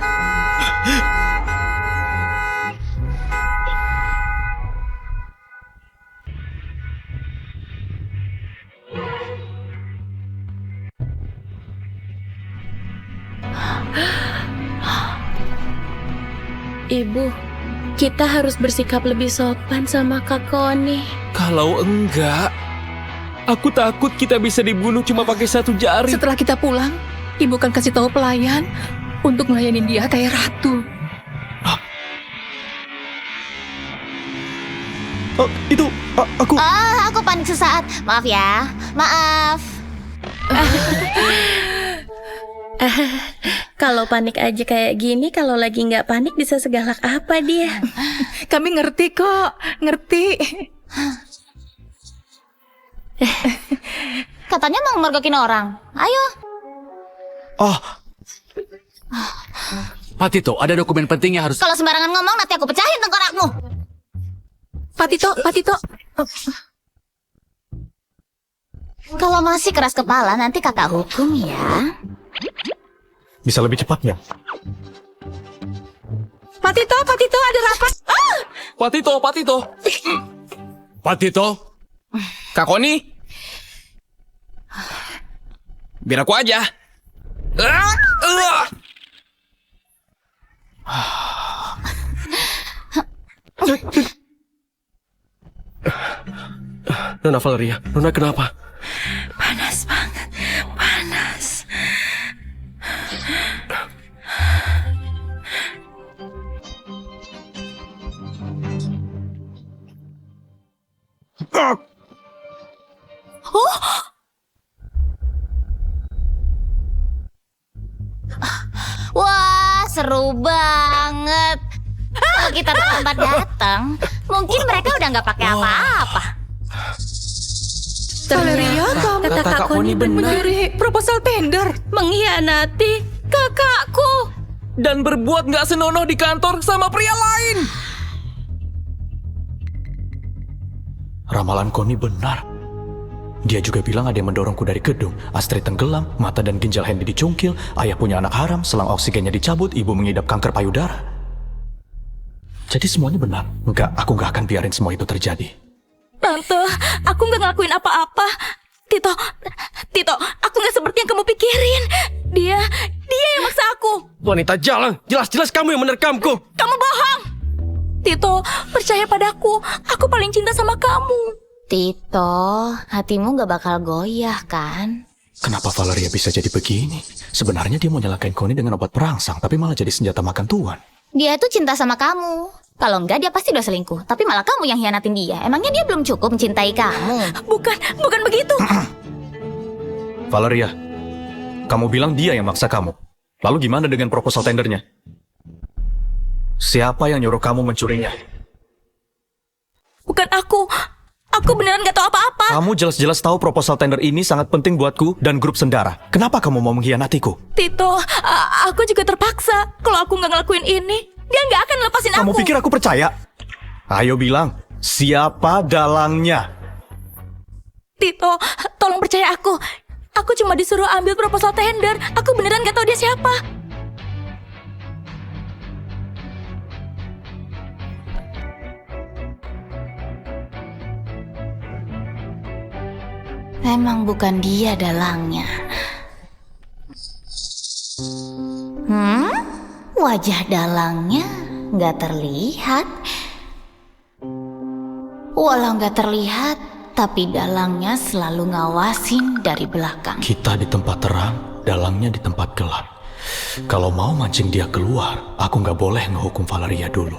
Ibu, kita harus bersikap lebih sopan sama Kak Koni. Kalau enggak, aku takut kita bisa dibunuh cuma pakai satu jari. Setelah kita pulang, ibu akan kasih tahu pelayan untuk melayanin dia kayak ratu. Oh, itu aku. Aku panik sesaat. Maaf ya. maaf. Kalau panik aja kayak gini, kalau lagi nggak panik bisa segalak apa dia? Kami ngerti kok, ngerti. Katanya mau mergokin orang. Ayo. Oh. Pak Tito, ada dokumen penting yang harus... Kalau sembarangan ngomong nanti aku pecahin tengkorakmu. Pak Tito. Kalau masih keras kepala nanti kakak hukum ya. Bisa lebih cepat nggak? Pak Tito, ada rapat. Pak Tito. Kak Koni. Biar aku aja. Nona Valeria, Nona kenapa? Panas banget, panas. Wah, seru banget. Kalau kita terlambat datang, mungkin mereka udah nggak pakai apa-apa. Valeria, kata Kak Koni benar. mencuri proposal tender. Mengkhianati kakakku. Dan berbuat nggak senonoh di kantor sama pria lain. Ramalan Koni benar. Dia juga bilang ada yang mendorongku dari gedung. Astrid tenggelam, mata dan ginjal Hendy dicungkil, ayah punya anak haram, selang oksigennya dicabut, ibu mengidap kanker payudara. Jadi semuanya benar. Enggak, aku nggak akan biarin semua itu terjadi. Tante, aku nggak ngelakuin apa-apa. Tito, aku nggak seperti yang kamu pikirin. Dia yang maksa aku. Wanita jalang, jelas-jelas kamu yang menerkamku. Kamu bohong. Tito, percaya padaku. Aku paling cinta sama kamu. Tito, hatimu gak bakal goyah kan? Kenapa Valeria bisa jadi begini? Sebenarnya dia mau nyelakain Koni dengan obat perangsang, tapi malah jadi senjata makan tuan. Dia tuh cinta sama kamu. Kalau enggak dia pasti udah selingkuh. Tapi malah kamu yang hianatin dia. Emangnya dia belum cukup mencintai kamu? Bukan begitu. Valeria, kamu bilang dia yang maksa kamu. Lalu gimana dengan proposal tendernya? Siapa yang nyuruh kamu mencurinya? Bukan aku. Aku beneran gak tahu apa-apa. Kamu jelas-jelas tahu proposal tender ini sangat penting buatku dan grup Sendara. Kenapa kamu mau mengkhianatiku? Tito, aku juga terpaksa. Kalau aku nggak ngelakuin ini, dia nggak akan lepasin aku. Kamu pikir aku percaya? Ayo bilang, siapa dalangnya? Tito, tolong percaya aku. Aku cuma disuruh ambil proposal tender. Aku beneran gak tahu dia siapa. Memang bukan dia dalangnya. Wajah dalangnya nggak terlihat. Walau nggak terlihat, tapi dalangnya selalu ngawasin dari belakang. Kita di tempat terang, dalangnya di tempat gelap. Kalau mau mancing dia keluar, aku nggak boleh ngehukum Valeria dulu.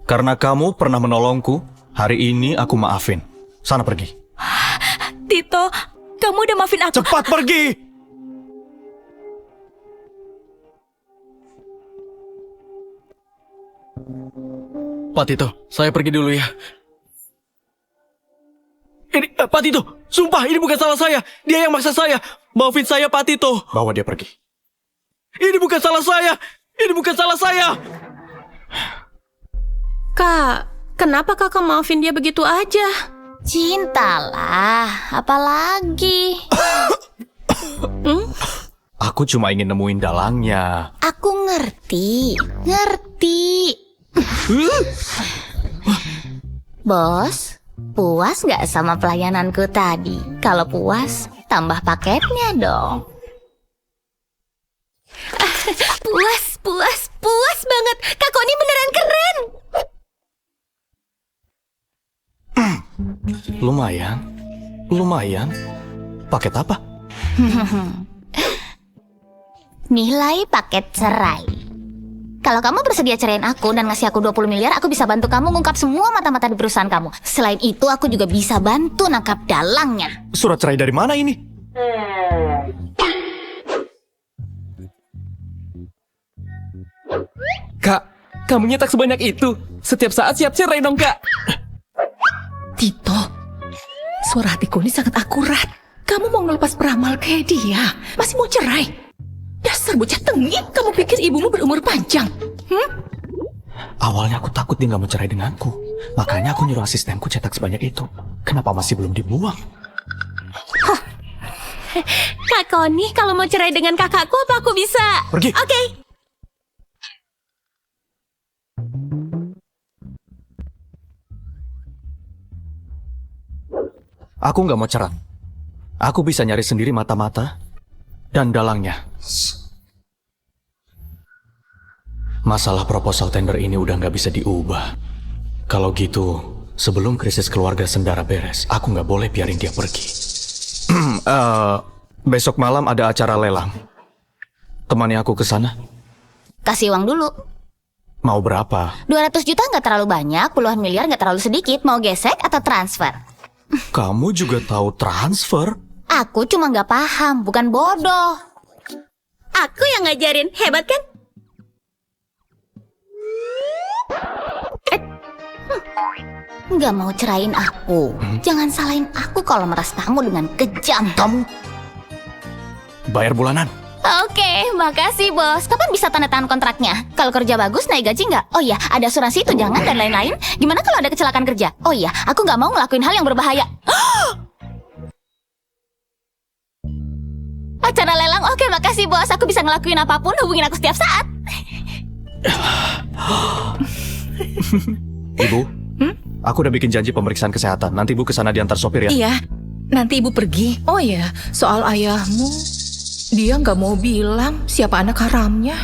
Karena kamu pernah menolongku, hari ini aku maafin. Sana pergi. Tito, kamu udah maafin aku. Cepat pergi! Pak Tito, saya pergi dulu ya. Ini, Pak Tito, sumpah ini bukan salah saya. Dia yang maksa saya. Maafin saya, Pak Tito. Bawa dia pergi. Ini bukan salah saya. Ini bukan salah saya. Kak, kenapa kakak maafin dia begitu aja? Cintalah, apalagi. Aku cuma ingin nemuin dalangnya. Aku ngerti. Bos, puas nggak sama pelayananku tadi? Kalau puas, tambah paketnya dong. Puas banget. Kak Koni beneran keren. Lumayan. Paket apa? Nilai paket cerai. Kalau kamu bersedia ceraiin aku dan ngasih aku 20 miliar, aku bisa bantu kamu ngungkap semua mata-mata di perusahaan kamu. Selain itu, aku juga bisa bantu nangkap dalangnya. Surat cerai dari mana ini? Kak, kamu nyetak sebanyak itu. Setiap saat siap cerai dong, Kak. Tito, suara hatiku ini sangat akurat. Kamu mau ngelepas peramal kayak dia, masih mau cerai. Dasar bocah tengik, kamu pikir ibumu berumur panjang? Awalnya aku takut dia nggak mau cerai denganku. Makanya aku nyuruh asistenku cetak sebanyak itu. Kenapa masih belum dibuang? Kak Koni, kalau mau cerai dengan kakakku, apa aku bisa? Pergi. Oke. Aku nggak mau cerai. Aku bisa nyari sendiri mata-mata dan dalangnya. Masalah proposal tender ini udah nggak bisa diubah. Kalau gitu, sebelum krisis keluarga Sendara beres, aku nggak boleh biarin dia pergi. Besok malam ada acara lelang. Temani aku ke sana. Kasih uang dulu. Mau berapa? 200 juta nggak terlalu banyak, puluhan miliar nggak terlalu sedikit. Mau gesek atau transfer? Kamu juga tahu transfer? Aku cuma nggak paham, bukan bodoh. Aku yang ngajarin, hebat kan? Nggak mau cerain aku. Jangan salahin aku kalau meras kamu dengan kejam. Kamu bayar bulanan. Oke, makasih bos. Kapan bisa tanda tangan kontraknya? Kalau kerja bagus, naik gaji nggak? Oh iya, ada asuransi tunjangan dan lain-lain. Gimana kalau ada kecelakaan kerja? Oh iya, aku nggak mau ngelakuin hal yang berbahaya. Acara lelang, oke makasih bos. Aku bisa ngelakuin apapun, hubungin aku setiap saat. Ibu, aku udah bikin janji pemeriksaan kesehatan. Nanti ibu kesana diantar sopir ya. Iya, nanti ibu pergi. Oh ya, soal ayahmu, dia nggak mau bilang siapa anak haramnya.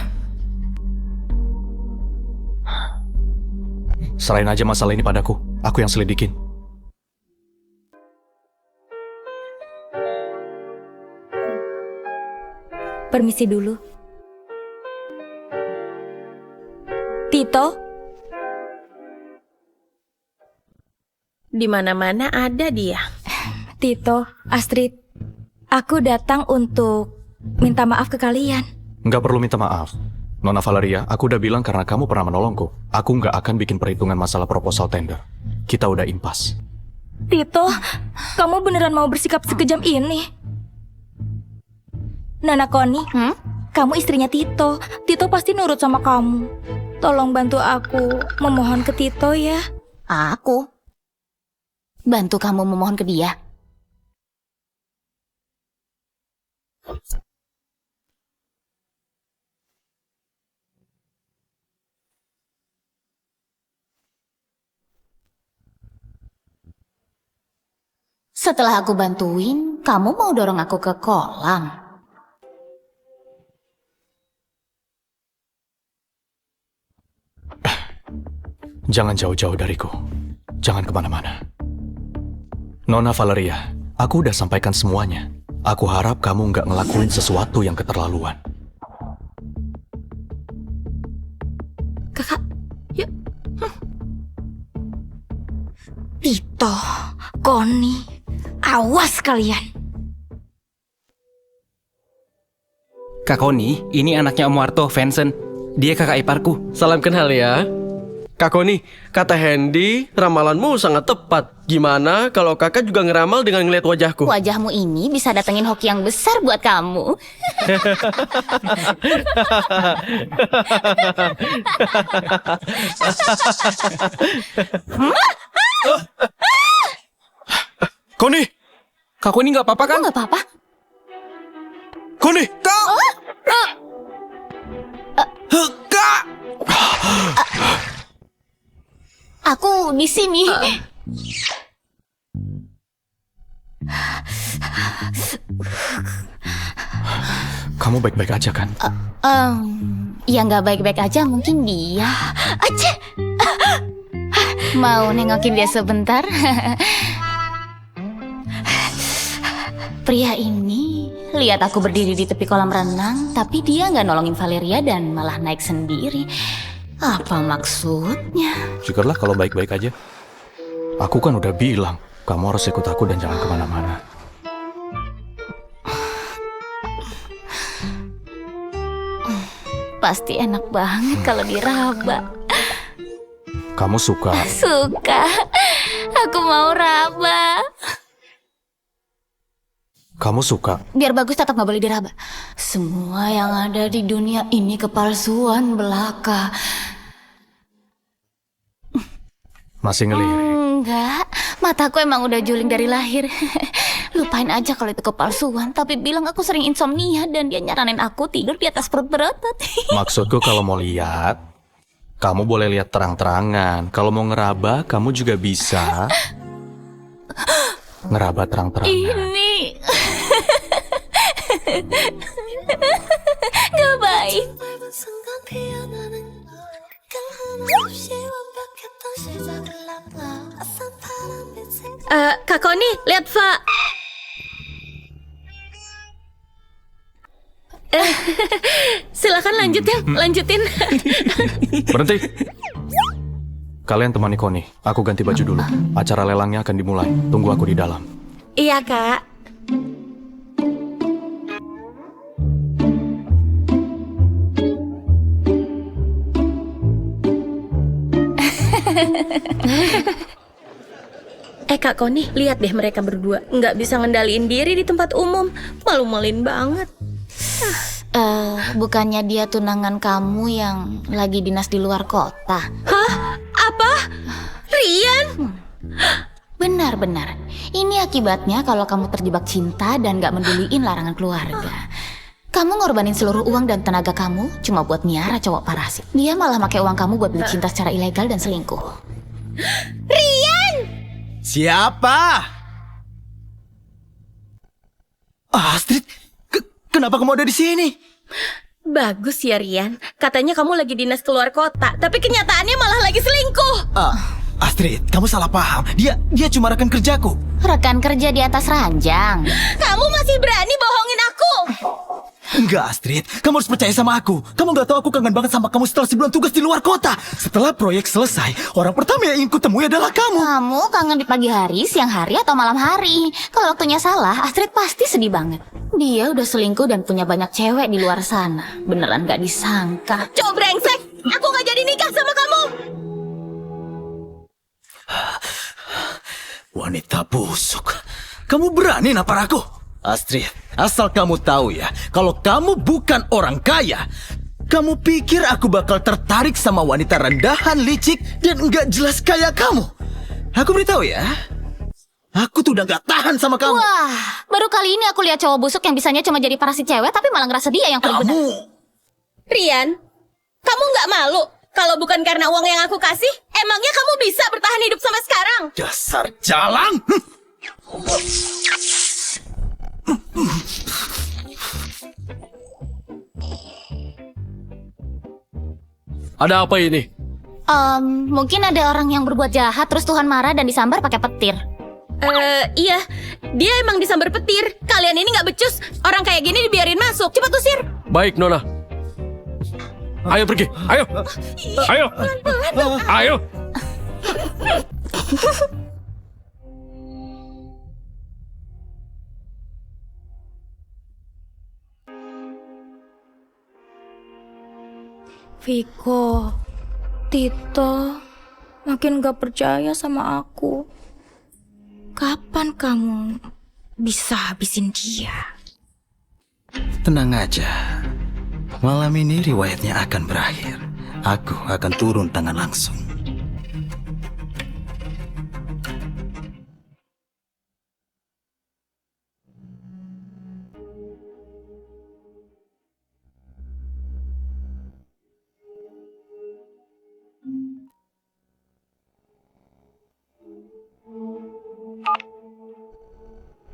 Serahin aja masalah ini padaku. Aku yang selidikin. Permisi dulu. Tito, Di mana-mana ada dia. Tito, Astrid, aku datang untuk minta maaf ke kalian. Nggak perlu minta maaf. Nona Valeria, aku udah bilang karena kamu pernah menolongku. Aku nggak akan bikin perhitungan masalah proposal tender. Kita udah impas. Tito, kamu beneran mau bersikap sekejam ini? Nona Koni, kamu istrinya Tito. Tito pasti nurut sama kamu. Tolong bantu aku memohon ke Tito ya. Aku? Bantu kamu memohon ke dia? Setelah aku bantuin, kamu mau dorong aku ke kolam? Jangan jauh-jauh dariku. Jangan kemana-mana. Nona Valeria, aku udah sampaikan semuanya. Aku harap kamu nggak ngelakuin sesuatu yang keterlaluan. Kakak, yuk. Tito, Koni, awas kalian. Kak Koni, ini anaknya Om Warto, Vincent. Dia kakak iparku. Salam kenal ya. Kak Koni, kata Hendy, ramalanmu sangat tepat. Gimana kalau kakak juga ngeramal dengan ngeliat wajahku? Wajahmu ini bisa datengin hoki yang besar buat kamu. Koni! Kak Koni nggak apa-apa kan? Nggak apa-apa. Koni! Kak! Kak! Aku di sini. Kamu baik-baik aja kan? Ya nggak baik-baik aja, mungkin dia. Aja. Mau nengokin dia sebentar? Pria ini lihat aku berdiri di tepi kolam renang, tapi dia nggak nolongin Valeria dan malah naik sendiri. Apa maksudnya? Syukurlah kalau baik-baik aja. Aku kan udah bilang, kamu harus ikut aku dan jangan kemana-mana. Pasti enak banget kalau diraba. Kamu suka? Suka. Aku mau raba. Kamu suka? Biar bagus tetap nggak boleh diraba. Semua yang ada di dunia ini kepalsuan belaka. Masih ngelirik? Enggak, mataku emang udah juling dari lahir. Lupain aja kalau itu kepalsuan. Tapi bilang aku sering insomnia dan dia nyaranin aku tidur di atas perut berotot. Maksudku kalau mau lihat, kamu boleh lihat terang-terangan. Kalau mau ngeraba, kamu juga bisa ngeraba terang-terangan. Ini gak baik. Kak Koni, lihat Fa. Silakan lanjut ya, lanjutin. Berhenti. Kalian temani Koni. Aku ganti baju dulu. Acara lelangnya akan dimulai. Tunggu aku di dalam. Iya, Kak. Kak Koni, lihat deh mereka berdua. Nggak bisa ngendaliin diri di tempat umum. Malu-maluin banget. Bukannya dia tunangan kamu yang lagi dinas di luar kota? Hah? Apa? Rian? Benar-benar. Ini akibatnya kalau kamu terjebak cinta dan gak menduliin larangan keluarga. Kamu ngorbanin seluruh uang dan tenaga kamu cuma buat miara cowok parasit. Dia malah pakai uang kamu buat beli cinta secara ilegal dan selingkuh. Rian! Siapa? Astrid, kenapa kamu ada di sini? Bagus ya Rian. Katanya kamu lagi dinas keluar kota, tapi kenyataannya malah lagi selingkuh. Astrid, kamu salah paham. Dia cuma rekan kerjaku. Rekan kerja di atas ranjang. Kamu masih berani bohongin aku? Enggak, Astrid. Kamu harus percaya sama aku. Kamu gak tahu aku kangen banget sama kamu setelah sebulan tugas di luar kota. Setelah proyek selesai, orang pertama yang ingin kutemui adalah kamu. Kamu kangen di pagi hari, siang hari, atau malam hari? Kalau waktunya salah, Astrid pasti sedih banget. Dia udah selingkuh dan punya banyak cewek di luar sana. Beneran gak disangka. Cowok brengsek! Aku gak jadi nikah sama kamu! Wanita busuk. Kamu berani nampar aku? Astrid, asal kamu tahu ya, kalau kamu bukan orang kaya, kamu pikir aku bakal tertarik sama wanita rendahan, licik, dan nggak jelas kayak kamu? Aku beritahu ya, aku tuh udah nggak tahan sama kamu. Wah, baru kali ini aku lihat cowok busuk yang bisanya cuma jadi parasit cewek, tapi malah ngerasa dia yang paling benar. Rian, kamu nggak malu? Kalau bukan karena uang yang aku kasih, emangnya kamu bisa bertahan hidup sampai sekarang? Dasar jalang! Ada apa ini? Mungkin ada orang yang berbuat jahat terus Tuhan marah dan disambar pakai petir. Iya, dia emang disambar petir. Kalian ini nggak becus. Orang kayak gini dibiarin masuk. Cepat usir. Baik, Nona. Ayo pergi, ayo. Ayo. Ayo. Viko, Tito makin gak percaya sama aku. Kapan kamu bisa habisin dia? Tenang aja. Malam ini riwayatnya akan berakhir. Aku akan turun tangan langsung.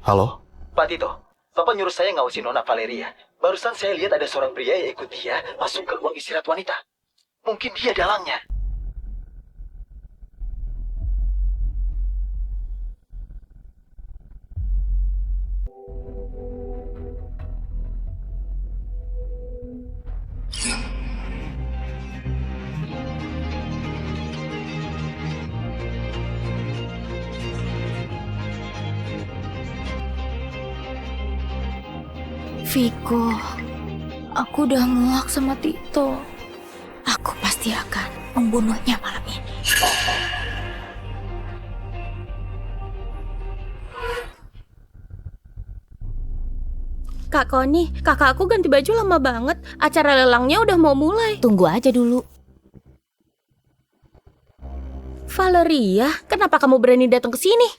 Halo? Pak Tito, Bapak nyuruh saya ngawasin Nona Valeria. Barusan saya lihat ada seorang pria yang ikut dia masuk ke ruang istirahat wanita. Mungkin dia dalangnya. Viko, aku udah muak sama Tito. Aku pasti akan membunuhnya malam ini. Kak Koni, kakakku ganti baju lama banget. Acara lelangnya udah mau mulai. Tunggu aja dulu. Valeria, kenapa kamu berani datang ke sini?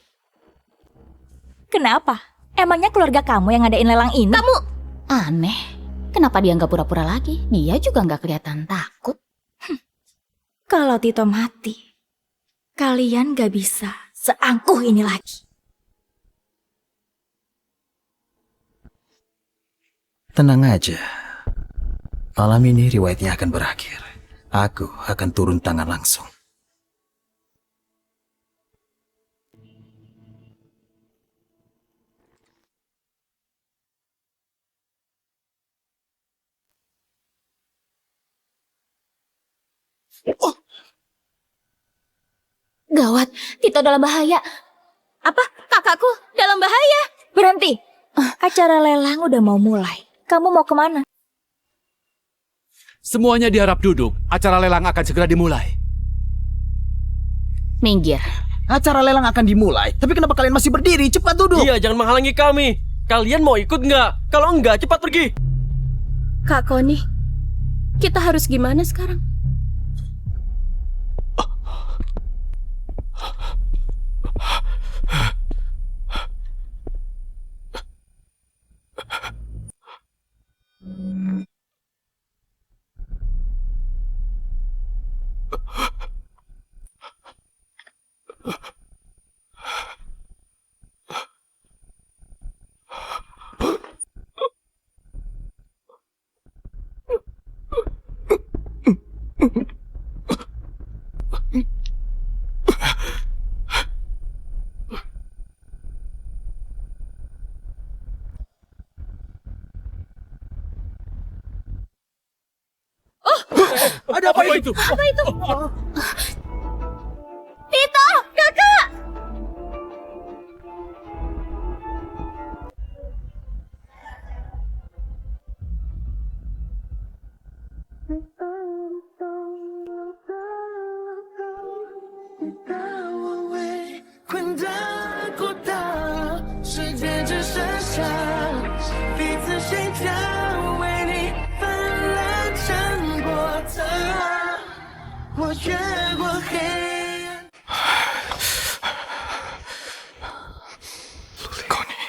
Kenapa? Emangnya keluarga kamu yang ngadain lelang ini? Kamu Aneh. Kenapa dia nggak pura-pura lagi? Dia juga nggak kelihatan takut. Kalau Tito mati, kalian gak bisa seangkuh ini lagi. Tenang aja. Malam ini riwayatnya akan berakhir. Aku akan turun tangan langsung. Gawat, Tito dalam bahaya. apa? Kakakku dalam bahaya. Berhenti. Acara lelang udah mau mulai. Kamu mau kemana? Semuanya diharap duduk. Acara lelang akan segera dimulai. Minggir. Acara lelang akan dimulai, tapi kenapa kalian masih berdiri? Cepat duduk. Iya, jangan menghalangi kami. Kalian mau ikut nggak? Kalau enggak, cepat pergi. Kak Koni, kita harus gimana sekarang? Ada apa itu? Apa itu? Tito, kakak! Koni,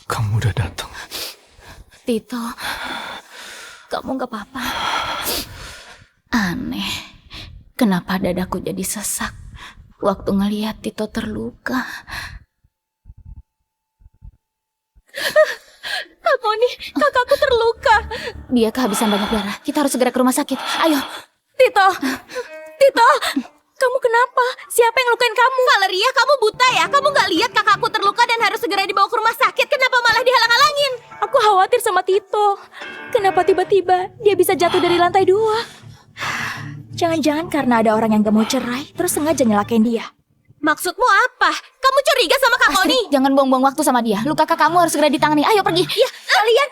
kamu udah datang. Tito, kamu gak apa-apa. Aneh, kenapa dadaku jadi sesak waktu ngeliat Tito terluka. Kak Koni, kakakku terluka. Dia kehabisan banyak darah. Kita harus segera ke rumah sakit. Ayo. Tito! Tito! Kamu kenapa? Siapa yang lukain kamu? Valeria, kamu buta ya? Kamu gak lihat kakakku terluka dan harus segera dibawa ke rumah sakit? Kenapa malah dihalang-halangin? Aku khawatir sama Tito. Kenapa tiba-tiba dia bisa jatuh dari lantai 2? Jangan-jangan karena ada orang yang gak mau cerai, terus sengaja nyelakain dia. Maksudmu apa? Kamu curiga sama Kak Koni? Astrid, jangan buang-buang waktu sama dia. Luka kakak kamu harus segera ditangani. Ayo pergi. Ya, kalian...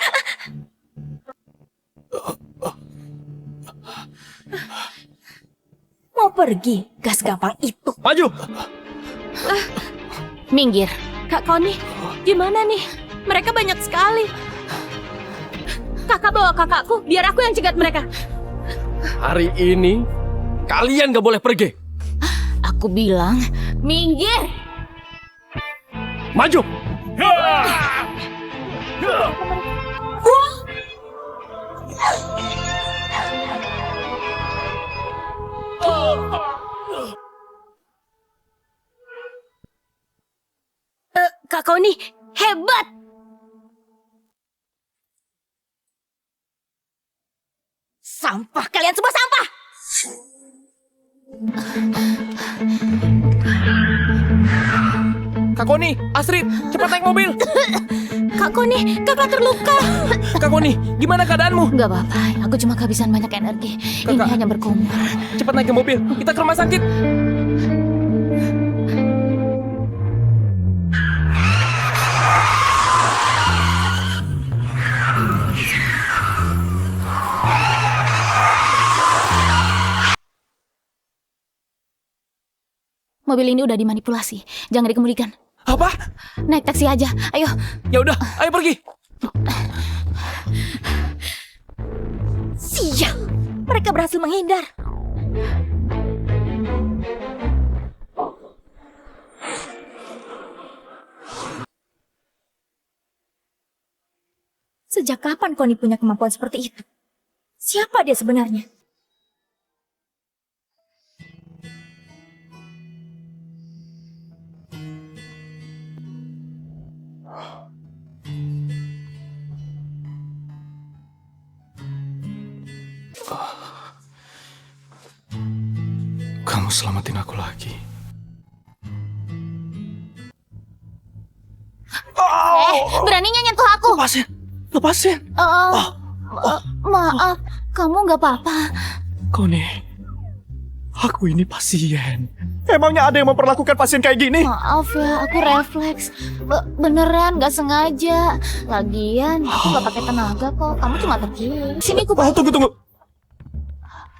Mau pergi? Gas gampang itu. Maju. Minggir. Kak Koni, gimana nih? Mereka banyak sekali. Kakak bawa kakakku, biar aku yang cegat mereka. Hari ini, kalian gak boleh pergi. Aku bilang, minggir. Maju. Kak Koni, hebat! Sampah, kalian semua sampah! Kak Koni, Astrid, cepat naik mobil. Kak Koni, kakak terluka. Kak Koni, gimana keadaanmu? Gak apa-apa, aku cuma kehabisan banyak energi. Ini Kakak. hanya berkumur. Cepat naik ke mobil, kita ke rumah sakit. Mobil ini udah dimanipulasi. Jangan dikemudikan. Apa? Naik taksi aja. Ayo. Ya udah, ayo pergi. Sial, mereka berhasil menghindar. Sejak kapan Connie punya kemampuan seperti itu? Siapa dia sebenarnya? Kamu selamatin aku lagi. Beraninya nyentuh aku. Lepasin. Maaf, kamu nggak apa-apa. Connie, aku ini pasien. Emangnya ada yang memperlakukan pasien kayak gini? Maaf ya, aku refleks. Beneran nggak sengaja. Lagian, aku nggak pakai tenaga kok. Kamu cuma terkilir. Sini aku bantu. Tunggu.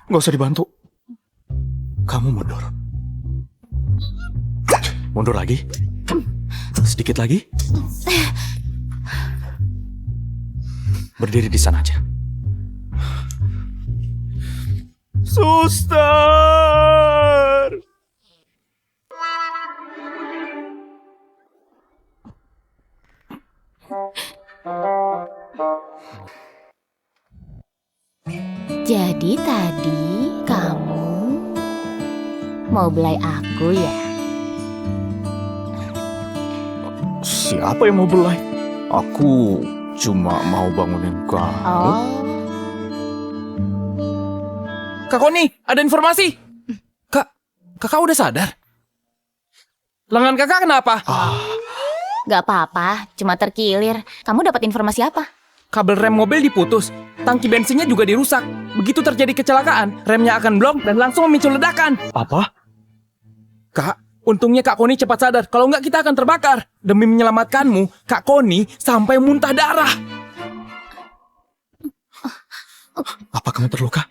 Nggak usah dibantu. Kamu mundur. Mundur lagi. Sedikit lagi. Berdiri di sana aja. Suster! Jadi tadi kamu mau belai aku ya? Siapa yang mau belai? Aku cuma mau bangunin kamu. Oh, Kak Connie, ada informasi. Kakak udah sadar? Lengan kakak kenapa? nggak apa-apa, cuma terkilir. Kamu dapat informasi apa? Kabel rem mobil diputus, tangki bensinnya juga dirusak. Begitu terjadi kecelakaan, remnya akan blong dan langsung memicu ledakan. Apa? Kak, untungnya Kak Connie cepat sadar. Kalau nggak kita akan terbakar. Demi menyelamatkanmu, Kak Connie sampai muntah darah. Apa kamu terluka?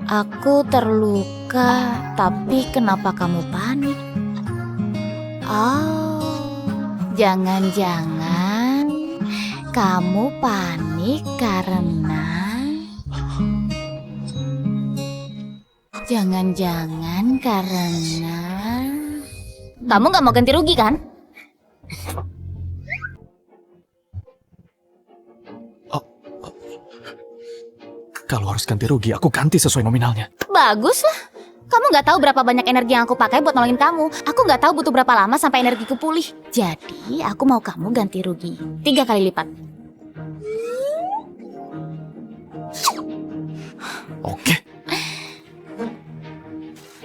Aku terluka, tapi kenapa kamu panik? Oh, jangan-jangan kamu panik karena... Jangan-jangan karena... Kamu nggak mau ganti rugi kan? Kalau harus ganti rugi, aku ganti sesuai nominalnya. Bagus lah. Kamu nggak tahu berapa banyak energi yang aku pakai buat nolongin kamu. Aku nggak tahu butuh berapa lama sampai energiku pulih. Jadi, aku mau kamu ganti rugi 3 kali lipat. Oke.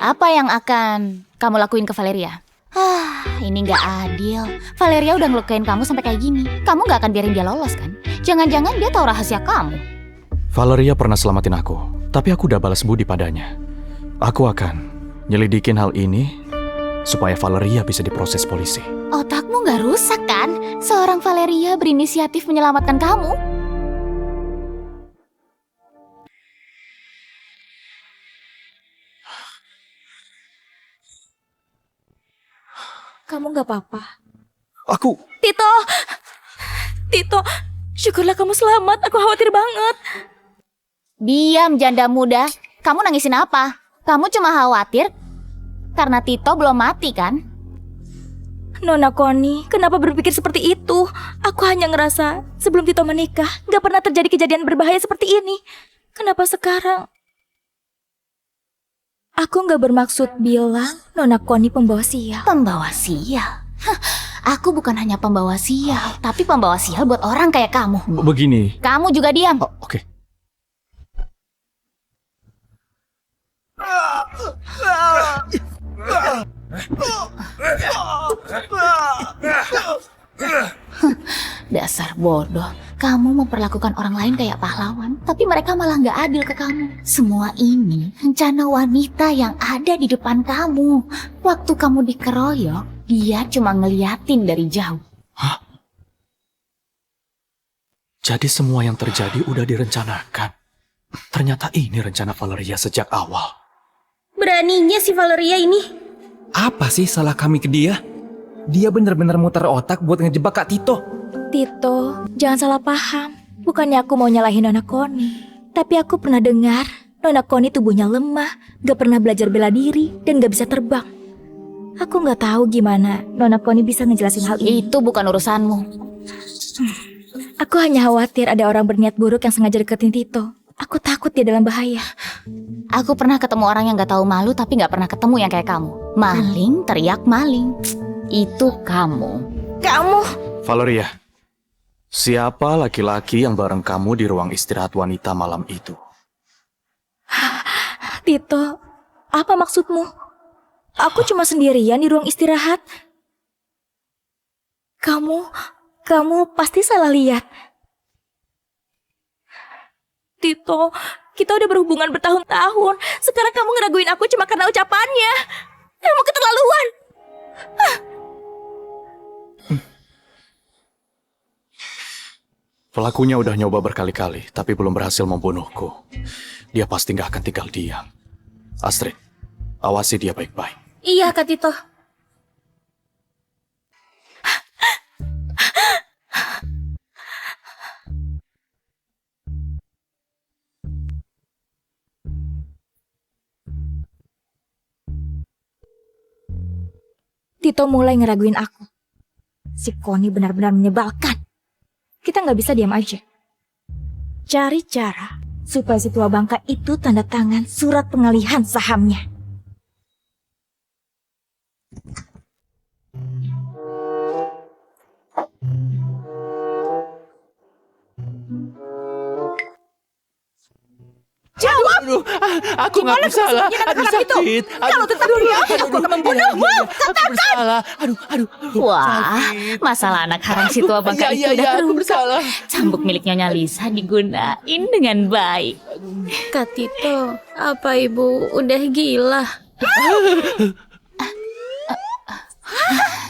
Apa yang akan kamu lakuin ke Valeria? Ini nggak adil. Valeria udah ngelukain kamu sampai kayak gini. Kamu nggak akan biarin dia lolos kan? Jangan-jangan dia tahu rahasia kamu. Valeria pernah selamatin aku, tapi aku udah balas budi padanya. Aku akan nyelidikin hal ini supaya Valeria bisa diproses polisi. Otakmu nggak rusak kan? Seorang Valeria berinisiatif menyelamatkan kamu. Kamu nggak apa-apa? Aku... Tito, syukurlah kamu selamat. Aku khawatir banget. Diam, janda muda. Kamu nangisin apa? Kamu cuma khawatir karena Tito belum mati kan? Nona Connie, kenapa berpikir seperti itu? Aku hanya ngerasa sebelum Tito menikah, gak pernah terjadi kejadian berbahaya seperti ini. Kenapa sekarang? Aku gak bermaksud bilang Nona Connie pembawa sial. Pembawa sial? Hah, aku bukan hanya pembawa sial, tapi pembawa sial buat orang kayak kamu. Begini. Kamu juga diam. Oke. Dasar bodoh. Kamu memperlakukan orang lain kayak pahlawan, tapi mereka malah nggak adil ke kamu. Semua ini rencana wanita yang ada di depan kamu. Waktu kamu dikeroyok, dia cuma ngeliatin dari jauh. Hah? Jadi semua yang terjadi udah direncanakan. Ternyata ini rencana Valeria sejak awal. Beraninya si Valeria ini. Apa sih salah kami ke dia? Dia benar-benar muter otak buat ngejebak Kak Tito. Tito, jangan salah paham. Bukannya aku mau nyalahin Nona Connie. Tapi aku pernah dengar Nona Connie tubuhnya lemah, gak pernah belajar bela diri, dan gak bisa terbang. Aku gak tahu gimana Nona Connie bisa ngejelasin hal ini. Itu bukan urusanmu. Aku hanya khawatir ada orang berniat buruk yang sengaja deketin Tito. Aku takut dia dalam bahaya. Aku pernah ketemu orang yang gak tahu malu tapi gak pernah ketemu yang kayak kamu. Maling teriak maling. Itu kamu. Kamu? Valeria, siapa laki-laki yang bareng kamu di ruang istirahat wanita malam itu? Tito, apa maksudmu? Aku cuma sendirian di ruang istirahat. Kamu pasti salah lihat. Tito, kita udah berhubungan bertahun-tahun. Sekarang kamu ngeraguin aku cuma karena ucapannya. Kamu keterlaluan. Pelakunya udah nyoba berkali-kali, tapi belum berhasil membunuhku. Dia pasti nggak akan tinggal diam. Astrid, awasi dia baik-baik. Iya, Kak Tito. Tito mulai ngeraguin aku. Si Connie benar-benar menyebalkan. Kita nggak bisa diam aja. Cari cara supaya si tua bangka itu tanda tangan surat pengalihan sahamnya. Jawab! Aduh, aku nggak bersalah. Aduh, sakit. Kalau tetap diam, aku akan membunuhmu. Aku bersalah. Aduh. Wah, sakit. masalah anak haram si tua bangka itu udah Aku terungkap. bersalah. Cambuk milik Nyonya Lisa digunain dengan baik. Kak Tito, apa ibu udah gila?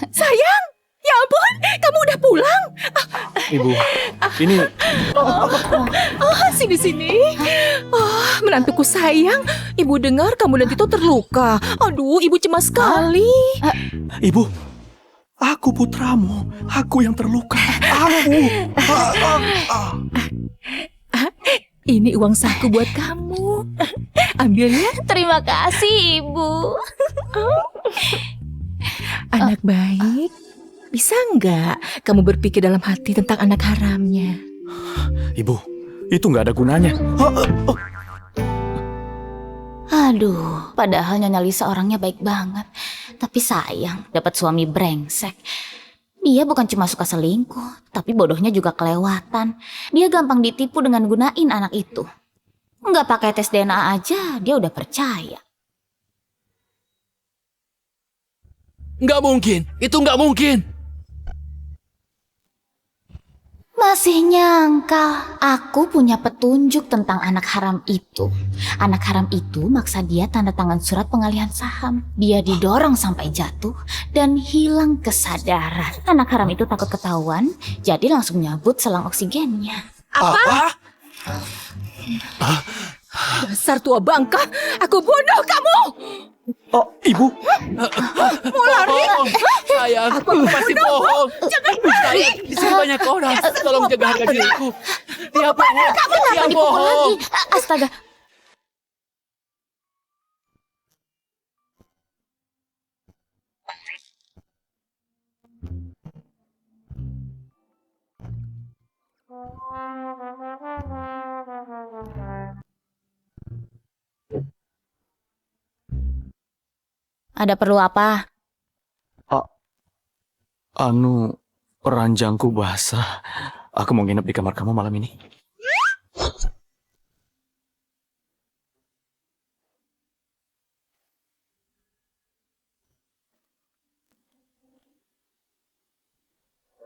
Sayang, ya ampun, kamu udah pulang. Ibu, ini Sini. Menantuku sayang, ibu dengar kamu dan Tito terluka. Aduh, ibu cemas sekali. Ibu, aku putramu. Aku yang terluka. Ini uang saku buat kamu. Ambil ya, Terima kasih, Ibu. anak baik. Bisa nggak kamu berpikir dalam hati tentang anak haramnya? Ibu, itu nggak ada gunanya. Aduh, padahal Nyonya Lisa orangnya baik banget. Tapi sayang, dapat suami brengsek. Dia bukan cuma suka selingkuh, tapi bodohnya juga kelewatan. Dia gampang ditipu dengan gunain anak itu. Nggak pakai tes DNA aja, dia udah percaya. Nggak mungkin. Itu nggak mungkin. Masih nyangka, aku punya petunjuk tentang anak haram itu. Anak haram itu maksa dia tanda tangan surat pengalihan saham. Dia didorong sampai jatuh dan hilang kesadaran. Anak haram itu takut ketahuan, jadi langsung nyabut selang oksigennya. Apa? Dasar tua bangka, aku bunuh kamu! Oh, Ibu. Mau lari? Sayang, aku pasti bohong. Jangan lari! Sayang, di sini banyak orang. Tolong jaga harga diriku. Dia bohong. Dia Kenapa dipukul lagi? bohong. Astaga. Ada perlu apa? Ranjangku basah. Aku mau nginep di kamar kamu malam ini.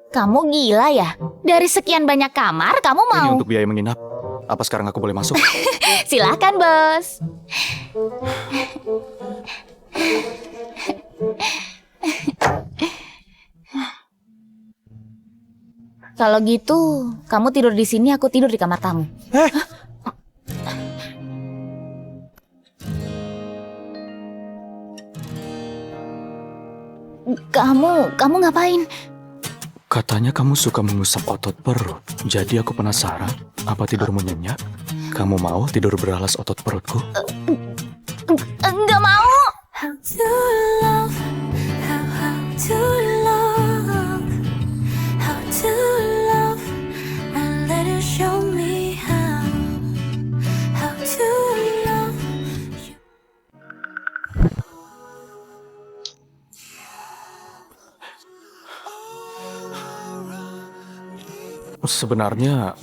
Kamu gila ya? Dari sekian banyak kamar, kamu Ini mau? untuk biaya menginap. Apa sekarang aku boleh masuk? Silahkan, bos. Kalau gitu, kamu tidur di sini, aku tidur di kamar tamu. Kamu ngapain? Katanya kamu suka mengusap otot perut. Jadi aku penasaran, apa tidurmu nyenyak? Kamu mau tidur beralas otot perutku? Enggak mau. Sebenarnya,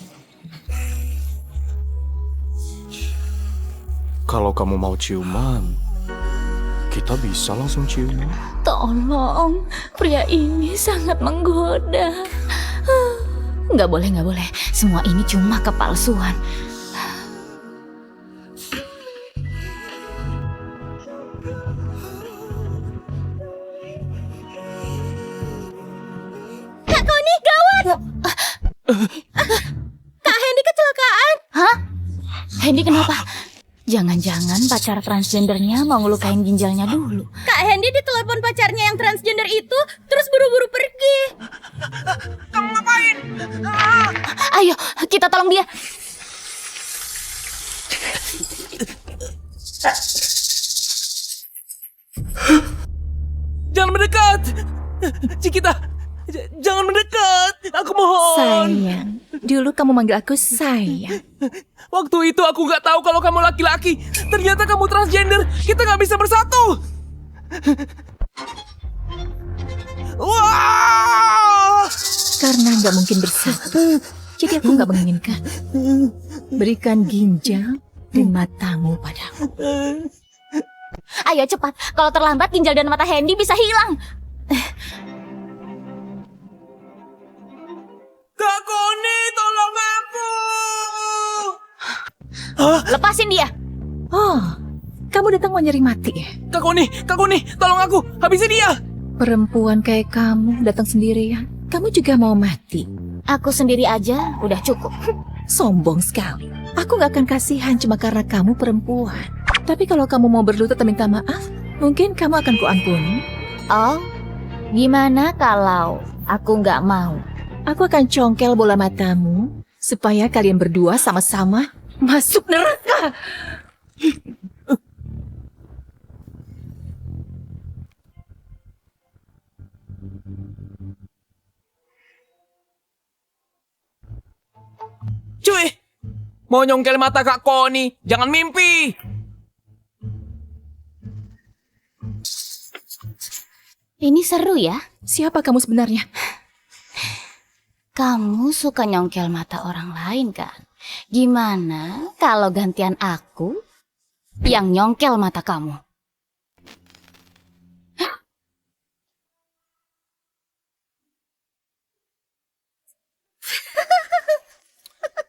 kalau kamu mau ciuman, kita bisa langsung ciuman. Tolong, pria ini sangat menggoda. Nggak boleh. Semua ini cuma kepalsuan. Kak Connie, gawat! Kak Hendy kecelakaan. Hah? Hendy kenapa? Jangan-jangan pacar transgendernya mau ngelukain ginjalnya dulu. Kak Hendy ditelepon pacarnya yang transgender itu, terus buru-buru pergi. Kamu ngapain? Ayo, kita tolong dia. Jangan mendekat! Cikita, jangan mendekat! Aku mohon! Sayang, dulu kamu manggil aku sayang. Waktu itu aku nggak tahu kalau kamu laki-laki. Ternyata kamu transgender. Kita nggak bisa bersatu. Wah! Karena nggak mungkin bersatu, jadi aku nggak menginginkan. Berikan ginjal dan matamu padaku. Ayo cepat, kalau terlambat ginjal dan mata Hendy bisa hilang. Kak Connie, tolong aku! Lepasin dia. Oh, kamu datang mau nyari mati ya? Kak Connie, tolong aku! Habisi dia! Perempuan kayak kamu datang sendirian, kamu juga mau mati? Aku sendiri aja udah cukup. Sombong sekali. Aku gak akan kasihan cuma karena kamu perempuan. Tapi kalau kamu mau berlutut dan minta maaf, mungkin kamu akan kuampuni. Oh, gimana kalau aku nggak mau? Aku akan congkel bola matamu supaya kalian berdua sama-sama masuk neraka. Cuy! Mau nyongkel mata Kak Connie, jangan mimpi! Ini seru ya. Siapa kamu sebenarnya? Kamu suka nyongkel mata orang lain kan? Gimana kalau gantian aku yang nyongkel mata kamu?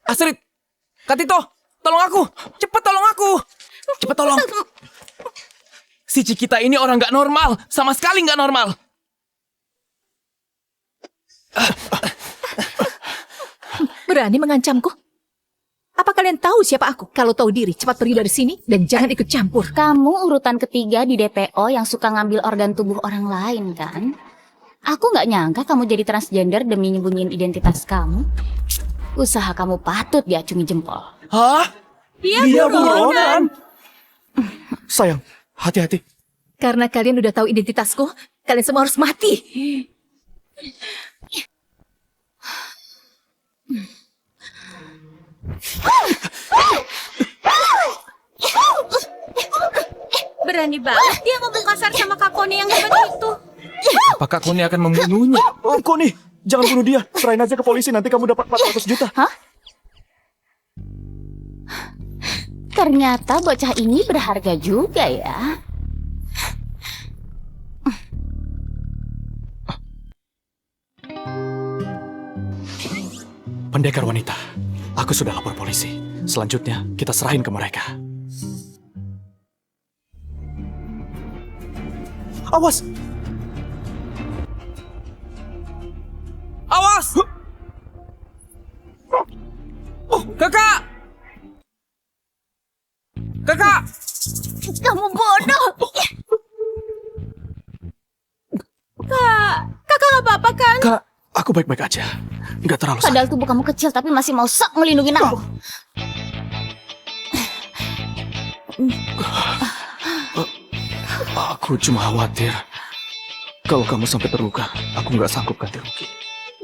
Astrid! Kak Tito! Tolong aku! Cepet tolong aku! Cepet tolong! Si Cikita ini orang nggak normal! Sama sekali nggak normal! Berani mengancamku? Apa kalian tahu siapa aku? Kalau tahu diri, cepat pergi dari sini dan jangan ikut campur. Kamu urutan ketiga di DPO yang suka ngambil organ tubuh orang lain kan? Aku nggak nyangka kamu jadi transgender demi nyembunyiin identitas kamu. Usaha kamu patut diacungi jempol. Hah? Dia buronan! Sayang, hati-hati. Karena kalian udah tahu identitasku, kalian semua harus mati. Berani banget dia ngomong kasar sama Kak Connie yang hebat itu. Apa Kak Connie akan membunuhnya? Oh, Connie, jangan bunuh dia. Serahin aja ke polisi, nanti kamu dapat 400 juta. Hah? Ternyata bocah ini berharga juga ya. Pendekar wanita, aku sudah lapor polisi. Selanjutnya, kita serahin ke mereka. Awas! Awas! Kakak! Kakak! Kamu bodoh! Aku baik-baik aja. Nggak terlalu sakit. Padahal tubuh kamu kecil tapi masih mau sok ngelindungin aku. Aku cuma khawatir. Kalau kamu sampai terluka, aku nggak sanggup ganti rugi.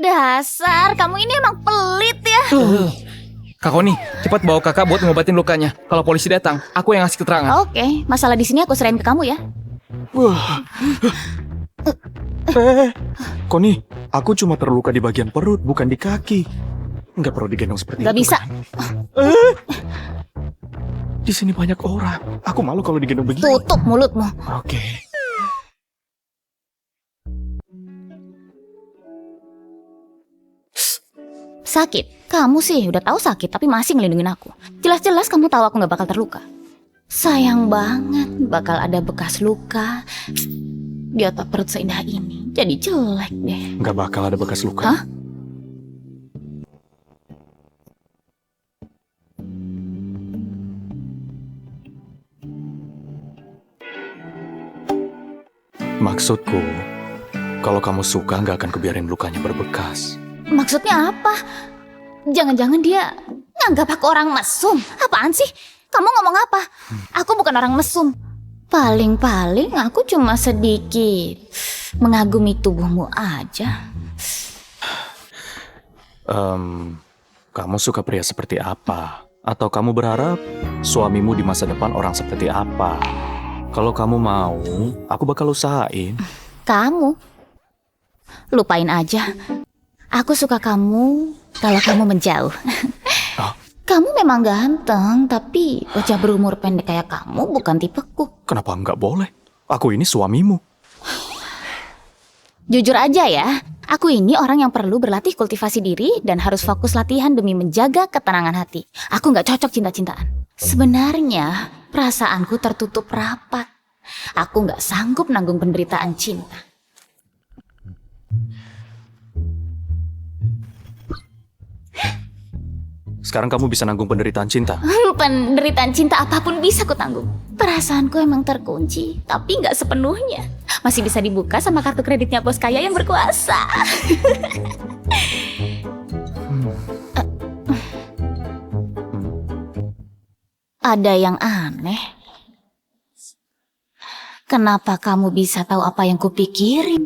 Dasar, kamu ini emang pelit ya. Kak Koni, cepat bawa kakak buat ngobatin lukanya. Kalau polisi datang, aku yang ngasih keterangan. Oke, masalah di sini aku serahin ke kamu ya. Koni, aku cuma terluka di bagian perut, bukan di kaki. Nggak perlu digendong seperti Gak itu. bisa. Kan? Di sini banyak orang. Aku malu kalau digendong begini. Tutup mulutmu. Oke. Sakit? Kamu sih udah tahu sakit tapi masih ngelindungin aku. Jelas-jelas kamu tahu aku nggak bakal terluka. Sayang banget bakal ada bekas luka di otak perut seindah ini. Jadi jelek deh. Nggak bakal ada bekas luka. Hah? Maksudku, kalau kamu suka nggak akan kubiarin lukanya berbekas. Maksudnya apa? Jangan-jangan dia nganggap aku orang mesum. Apaan sih? Kamu ngomong apa? Aku bukan orang mesum. Paling-paling aku cuma sedikit mengagumi tubuhmu aja. Kamu suka pria seperti apa? Atau kamu berharap suamimu di masa depan orang seperti apa? Kalau kamu mau, aku bakal usahain. Kamu? Lupain aja. Aku suka kamu kalau kamu menjauh. Oh. Kamu memang ganteng, tapi bocah berumur pendek kayak kamu bukan tipeku. Kenapa nggak boleh? Aku ini suamimu. Jujur aja ya, aku ini orang yang perlu berlatih kultivasi diri dan harus fokus latihan demi menjaga ketenangan hati. Aku nggak cocok cinta-cintaan. Sebenarnya, perasaanku tertutup rapat. Aku nggak sanggup nanggung penderitaan cinta. Sekarang kamu bisa nanggung penderitaan cinta. Penderitaan cinta apapun bisa ku tanggung. Perasaanku emang terkunci, tapi nggak sepenuhnya. Masih bisa dibuka sama kartu kreditnya bos kaya yang berkuasa. Ada yang aneh. Kenapa kamu bisa tahu apa yang kupikirin?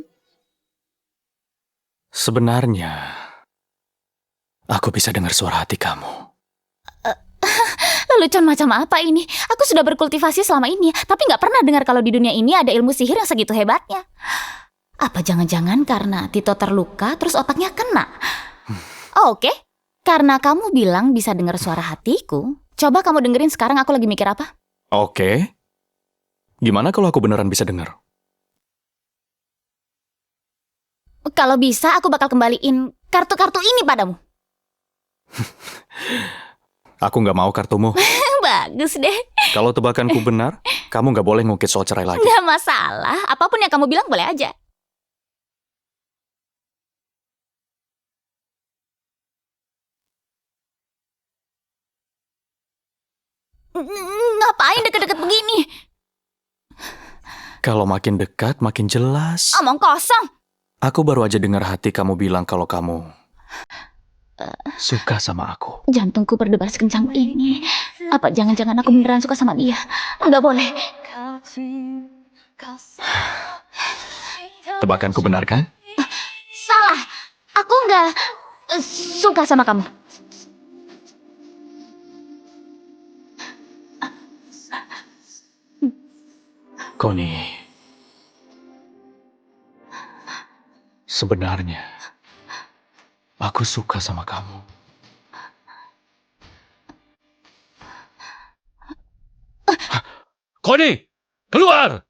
Sebenarnya, aku bisa dengar suara hati kamu. Lelucon macam apa ini? Aku sudah berkultivasi selama ini, tapi nggak pernah dengar kalau di dunia ini ada ilmu sihir yang segitu hebatnya. Apa jangan-jangan karena Tito terluka, terus otaknya kena? Oke, karena kamu bilang bisa dengar suara hatiku, coba kamu dengerin sekarang aku lagi mikir apa? Oke. Gimana kalau aku beneran bisa dengar? Kalau bisa, aku bakal kembaliin kartu-kartu ini padamu. Aku nggak mau kartumu. Bagus deh. Kalau tebakanku benar, kamu nggak boleh ngungkit soal cerai lagi. Nggak masalah, apapun yang kamu bilang boleh aja. Ngapain deket-deket begini? Kalau makin dekat, makin jelas. Omong kosong. Aku baru aja dengar hati kamu bilang kalau kamu suka sama aku. Jantungku berdebar sekencang ini. Apa jangan-jangan aku beneran suka sama dia? Nggak boleh. Tebakanku benar kan? Salah. Aku nggak suka sama kamu. Connie, sebenarnya aku suka sama kamu. Connie, keluar!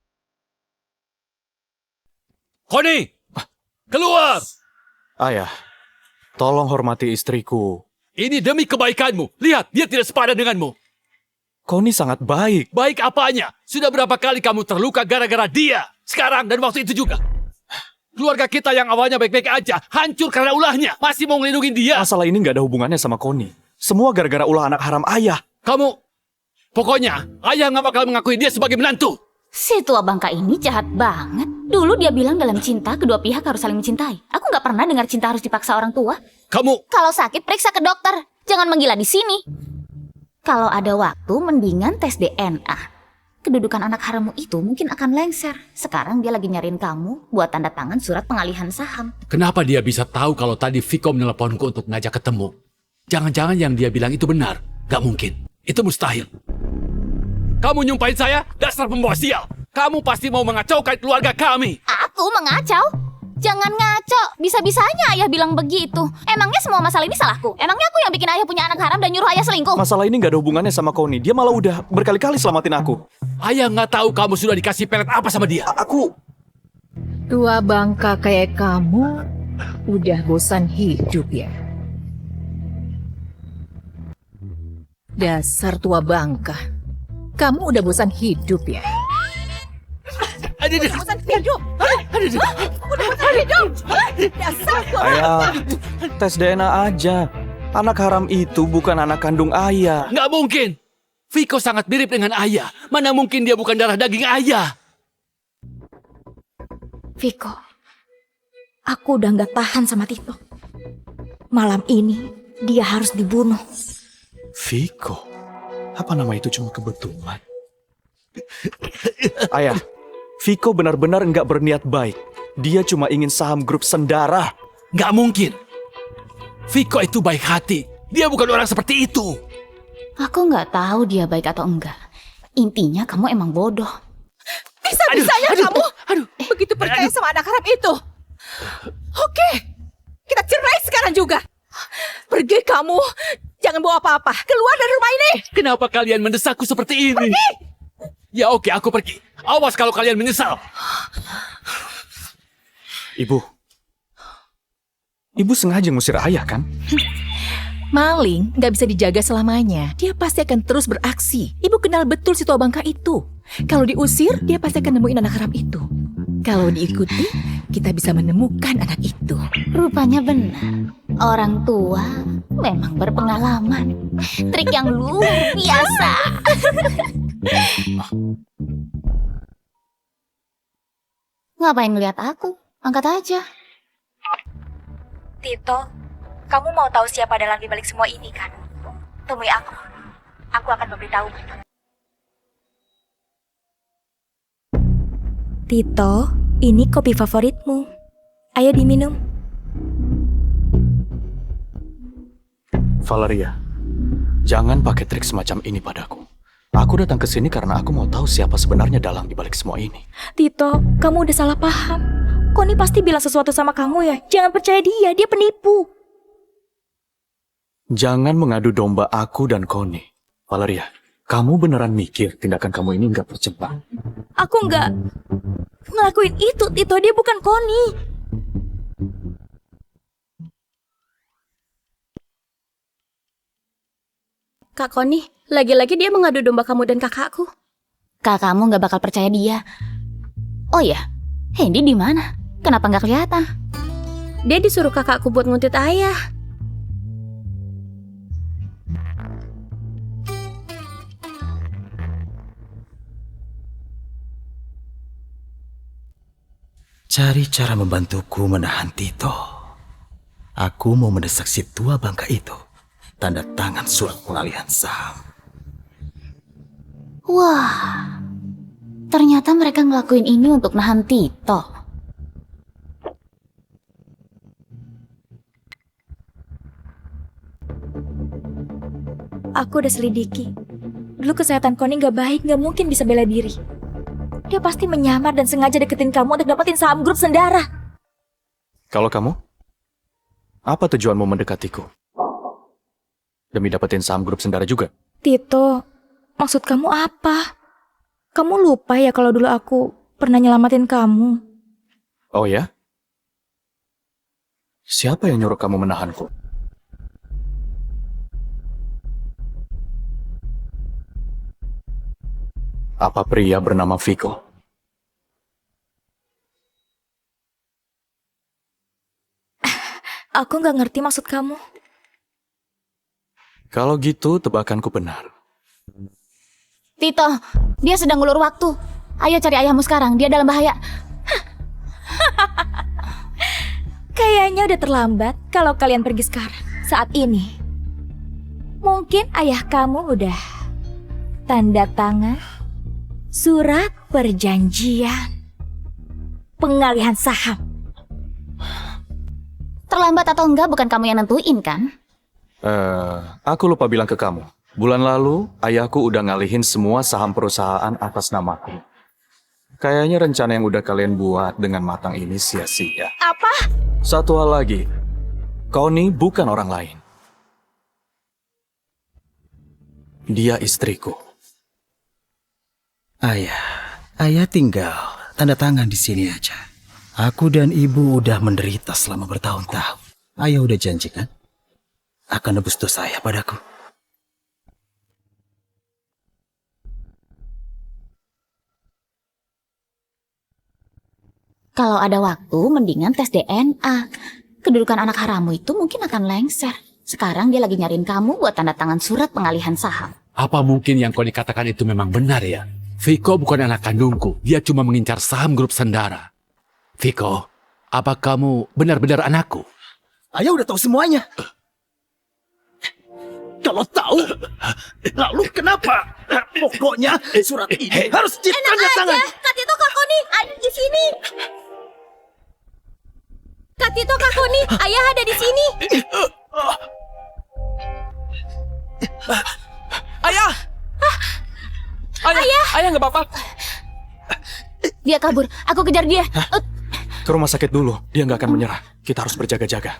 Connie, keluar! Ayah, tolong hormati istriku. Ini demi kebaikanmu. Lihat, dia tidak sepadan denganmu. Connie sangat baik. Baik apanya? Sudah berapa kali kamu terluka gara-gara dia? Sekarang dan waktu itu juga. Keluarga kita yang awalnya baik-baik aja, hancur karena ulahnya. Masih mau ngelindungin dia. Masalah ini nggak ada hubungannya sama Connie. Semua gara-gara ulah anak haram ayah. Pokoknya, ayah nggak bakal mengakui dia sebagai menantu. Si tua bangka ini jahat banget. Dulu dia bilang dalam cinta kedua pihak harus saling mencintai. Aku nggak pernah dengar cinta harus dipaksa orang tua. Kamu... Kalau sakit periksa ke dokter. Jangan menggila di sini. Kalau ada waktu mendingan tes DNA. Kedudukan anak harammu itu mungkin akan lengser. Sekarang dia lagi nyariin kamu buat tanda tangan surat pengalihan saham. Kenapa dia bisa tahu kalau tadi Viko meneleponku untuk ngajak ketemu? Jangan-jangan yang dia bilang itu benar. Gak mungkin. Itu mustahil. Kamu nyumpahin saya? Dasar pembawa sial. Kamu pasti mau mengacaukan keluarga kami. Aku mengacau? Jangan ngaco. Bisa-bisanya ayah bilang begitu. Emangnya semua masalah ini salahku? Emangnya aku yang bikin ayah punya anak haram dan nyuruh ayah selingkuh? Masalah ini gak ada hubungannya sama Connie. Dia malah udah berkali-kali selamatin aku. Ayah nggak tahu kamu sudah dikasih pelet apa sama dia. Aku... Tua bangka kayak kamu udah bosan hidup ya? Dasar tua bangka. Kamu udah bosan hidup ya? Bosan hidup? Udah bosan hidup? Dasar tua Ayah, tes DNA aja. Anak haram itu bukan anak kandung ayah. Nggak mungkin. Viko sangat mirip dengan ayah. Mana mungkin dia bukan darah daging ayah? Viko, aku udah nggak tahan sama Tito. Malam ini dia harus dibunuh. Viko? Apa nama itu cuma kebetulan? Ayah, Viko benar-benar nggak berniat baik. Dia cuma ingin saham grup Sendara. Nggak mungkin. Viko itu baik hati. Dia bukan orang seperti itu. Aku nggak tahu dia baik atau enggak. Intinya kamu emang bodoh. Bisa-bisanya kamu begitu percaya sama anak haram itu. Oke, kita cerai sekarang juga. Pergi kamu. Jangan bawa apa-apa. Keluar dari rumah ini. Kenapa kalian mendesakku seperti ini? Pergi! Ya oke, aku pergi. Awas kalau kalian menyesal. Ibu sengaja ngusir ayah kan? Maling nggak bisa dijaga selamanya. Dia pasti akan terus beraksi. Ibu kenal betul si tua bangka itu. Kalau diusir, dia pasti akan nemuin anak haram itu. Kalau diikuti, kita bisa menemukan anak itu. Rupanya benar. Orang tua memang berpengalaman. Trik yang luar biasa. Ngapain ngeliat aku? Angkat aja. Tito, kamu mau tahu siapa dalam dibalik semua ini kan? Temui aku. Aku akan memberitahu. Tito, ini kopi favoritmu. Ayo diminum. Valeria, jangan pakai trik semacam ini padaku. Aku datang ke sini karena aku mau tahu siapa sebenarnya dalang dibalik semua ini. Tito, kamu udah salah paham. Connie pasti bilang sesuatu sama kamu ya. Jangan percaya dia penipu. Jangan mengadu domba aku dan Connie. Valeria, kamu beneran mikir tindakan kamu ini nggak percuma? Aku nggak ngelakuin itu, Tito. Dia bukan Connie. Kak Connie, lagi-lagi dia mengadu domba kamu dan kakakku. Kakakmu nggak bakal percaya dia. Oh ya, Hendy di mana? Kenapa nggak kelihatan? Dia disuruh kakakku buat nguntit ayah. Cari cara membantuku menahan Tito. Aku mau mendesak si tua bangka itu. Tanda tangan surat pengalihan saham. Wah, ternyata mereka ngelakuin ini untuk nahan Tito. Aku udah selidiki. Dulu kesehatan Connie nggak baik, nggak mungkin bisa bela diri. Dia pasti menyamar dan sengaja deketin kamu untuk dapetin saham grup Sendara. Kalau kamu, apa tujuanmu mendekatiku? Demi dapetin saham grup Sendara juga? Tito, maksud kamu apa? Kamu lupa ya kalau dulu aku pernah nyelamatin kamu? Oh ya? Siapa yang nyuruh kamu menahanku? Apa pria bernama Viko? Aku nggak ngerti maksud kamu. Kalau gitu, tebakanku benar. Tito, dia sedang ngulur waktu. Ayo cari ayahmu sekarang, dia dalam bahaya. Kayaknya udah terlambat kalau kalian pergi sekarang. Saat ini. Mungkin ayah kamu udah tanda tangan surat perjanjian pengalihan saham. Terlambat atau enggak bukan kamu yang nentuin kan? Aku lupa bilang ke kamu. Bulan lalu, ayahku udah ngalihin semua saham perusahaan atas namaku. Kayaknya rencana yang udah kalian buat dengan matang ini sia-sia. Apa? Satu hal lagi, Connie bukan orang lain. Dia istriku. Ayah tinggal tanda tangan di sini aja. Aku dan ibu udah menderita selama bertahun-tahun. Ayah udah janji kan? Akan nebus dosa ayah padaku. Kalau ada waktu, mendingan tes DNA. Kedudukan anak haramu itu mungkin akan lengser. Sekarang dia lagi nyariin kamu buat tanda tangan surat pengalihan saham. Apa mungkin yang kau dikatakan itu memang benar ya? Viko bukan anak kandungku. Dia cuma mengincar saham grup Sendara. Viko, apa kamu benar-benar anakku? Ayah udah tahu semuanya. Kalau tahu, lalu kenapa? Pokoknya surat ini harus ditanda tangan. Kak Tito, Kak Koni, ada di sini. Kak Tito, Kak Koni, ayah ada di sini. Ayah! Ayah nggak apa-apa. Dia kabur, aku kejar dia. Ke rumah sakit dulu, dia nggak akan menyerah. Kita harus berjaga-jaga.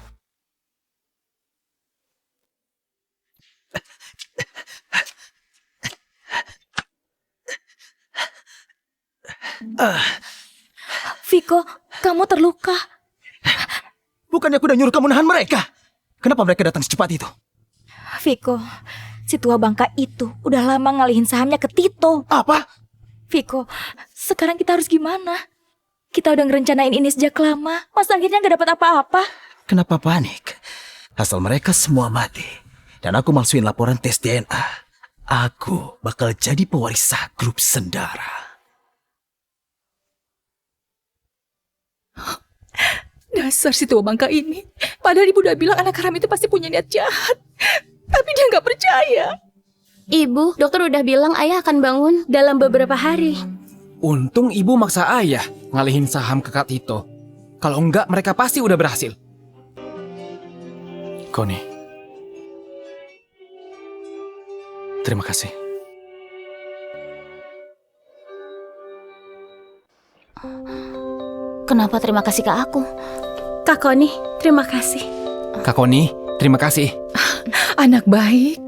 Viko, kamu terluka. Bukannya aku udah nyuruh kamu nahan mereka? Kenapa mereka datang secepat itu? Viko, si tua bangka itu udah lama ngalihin sahamnya ke Tito. Apa? Viko, sekarang kita harus gimana? Kita udah ngerencanain ini sejak lama. Masa akhirnya gak dapat apa-apa? Kenapa panik? Asal mereka semua mati dan aku malsuin laporan tes DNA, aku bakal jadi pewaris sah grup Sendara. Dasar si tua bangka ini. Padahal ibu udah bilang anak haram itu pasti punya niat jahat. Tapi dia nggak percaya. Ibu, dokter udah bilang ayah akan bangun dalam beberapa hari. Untung ibu maksa ayah ngalihin saham ke Kak Tito. Kalau enggak, mereka pasti udah berhasil. Connie, terima kasih. Kenapa terima kasih ke aku? Kak Koni, terima kasih. Kak Koni, terima kasih. Anak baik.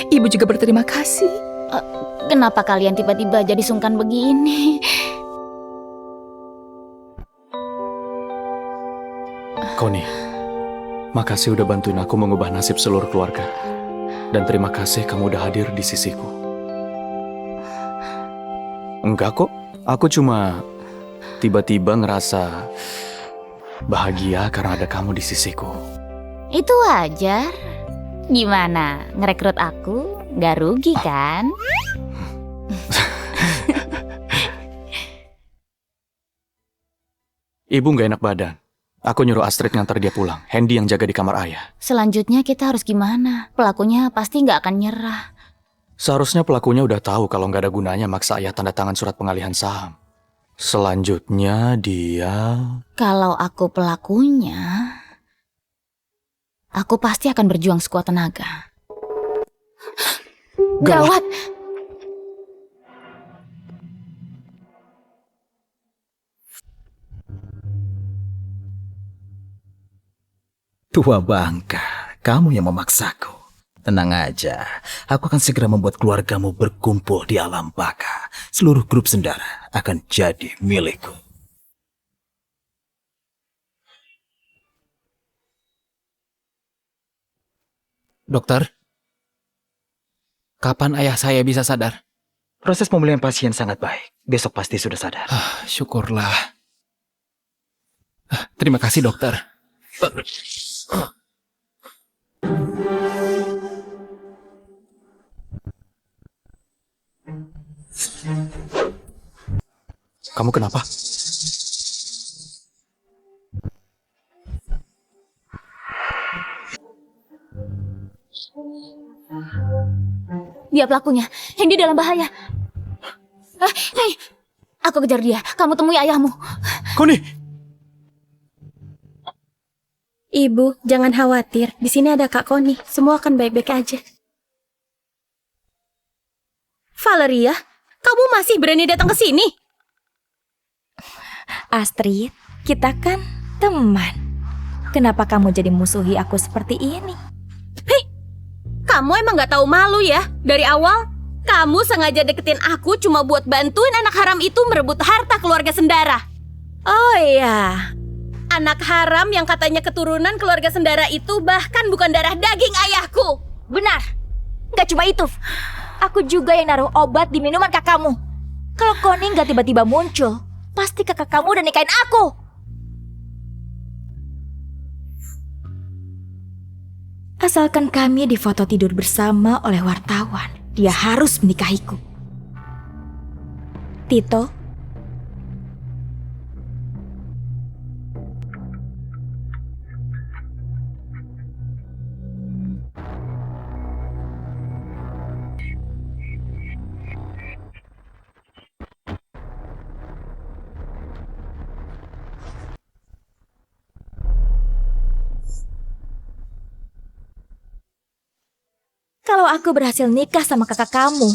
Ibu juga berterima kasih. Kenapa kalian tiba-tiba jadi sungkan begini? Connie, makasih udah bantuin aku mengubah nasib seluruh keluarga. Dan terima kasih kamu udah hadir di sisiku. Enggak kok, aku cuma tiba-tiba ngerasa bahagia karena ada kamu di sisiku. Itu wajar. Gimana, ngerekrut aku? Gak rugi kan? Ibu gak enak badan. Aku nyuruh Astrid ngantar dia pulang. Hendy yang jaga di kamar ayah. Selanjutnya kita harus gimana? Pelakunya pasti gak akan nyerah. Seharusnya pelakunya udah tahu kalau nggak ada gunanya maksa ayah tanda tangan surat pengalihan saham. Selanjutnya dia... Kalau aku pelakunya, aku pasti akan berjuang sekuat tenaga. Gawat! Tua bangka, kamu yang memaksaku. Tenang aja, aku akan segera membuat keluargamu berkumpul di alam baka. Seluruh grup Sendara akan jadi milikku. Dokter, kapan ayah saya bisa sadar? Proses pemulihan pasien sangat baik. Besok pasti sudah sadar. Syukurlah. Terima kasih dokter. Kamu kenapa? Dia pelakunya. Hendy dalam bahaya. Hei, aku kejar dia. Kamu temui ayahmu. Connie! Ibu, jangan khawatir. Di sini ada Kak Connie. Semua akan baik-baik aja. Valeria, kamu masih berani datang ke sini? Astrid, kita kan teman. Kenapa kamu jadi musuhi aku seperti ini? Hei, kamu emang gak tahu malu ya? Dari awal, kamu sengaja deketin aku cuma buat bantuin anak haram itu merebut harta keluarga Sendara. Oh iya, anak haram yang katanya keturunan keluarga Sendara itu bahkan bukan darah daging ayahku. Benar, gak cuma itu. Aku juga yang naruh obat di minuman kakakmu. Kalau Connie gak tiba-tiba muncul, pasti kakak kamu udah nikahin aku. Asalkan kami difoto tidur bersama oleh wartawan, dia harus menikahiku. Tito, kalau aku berhasil nikah sama kakak kamu,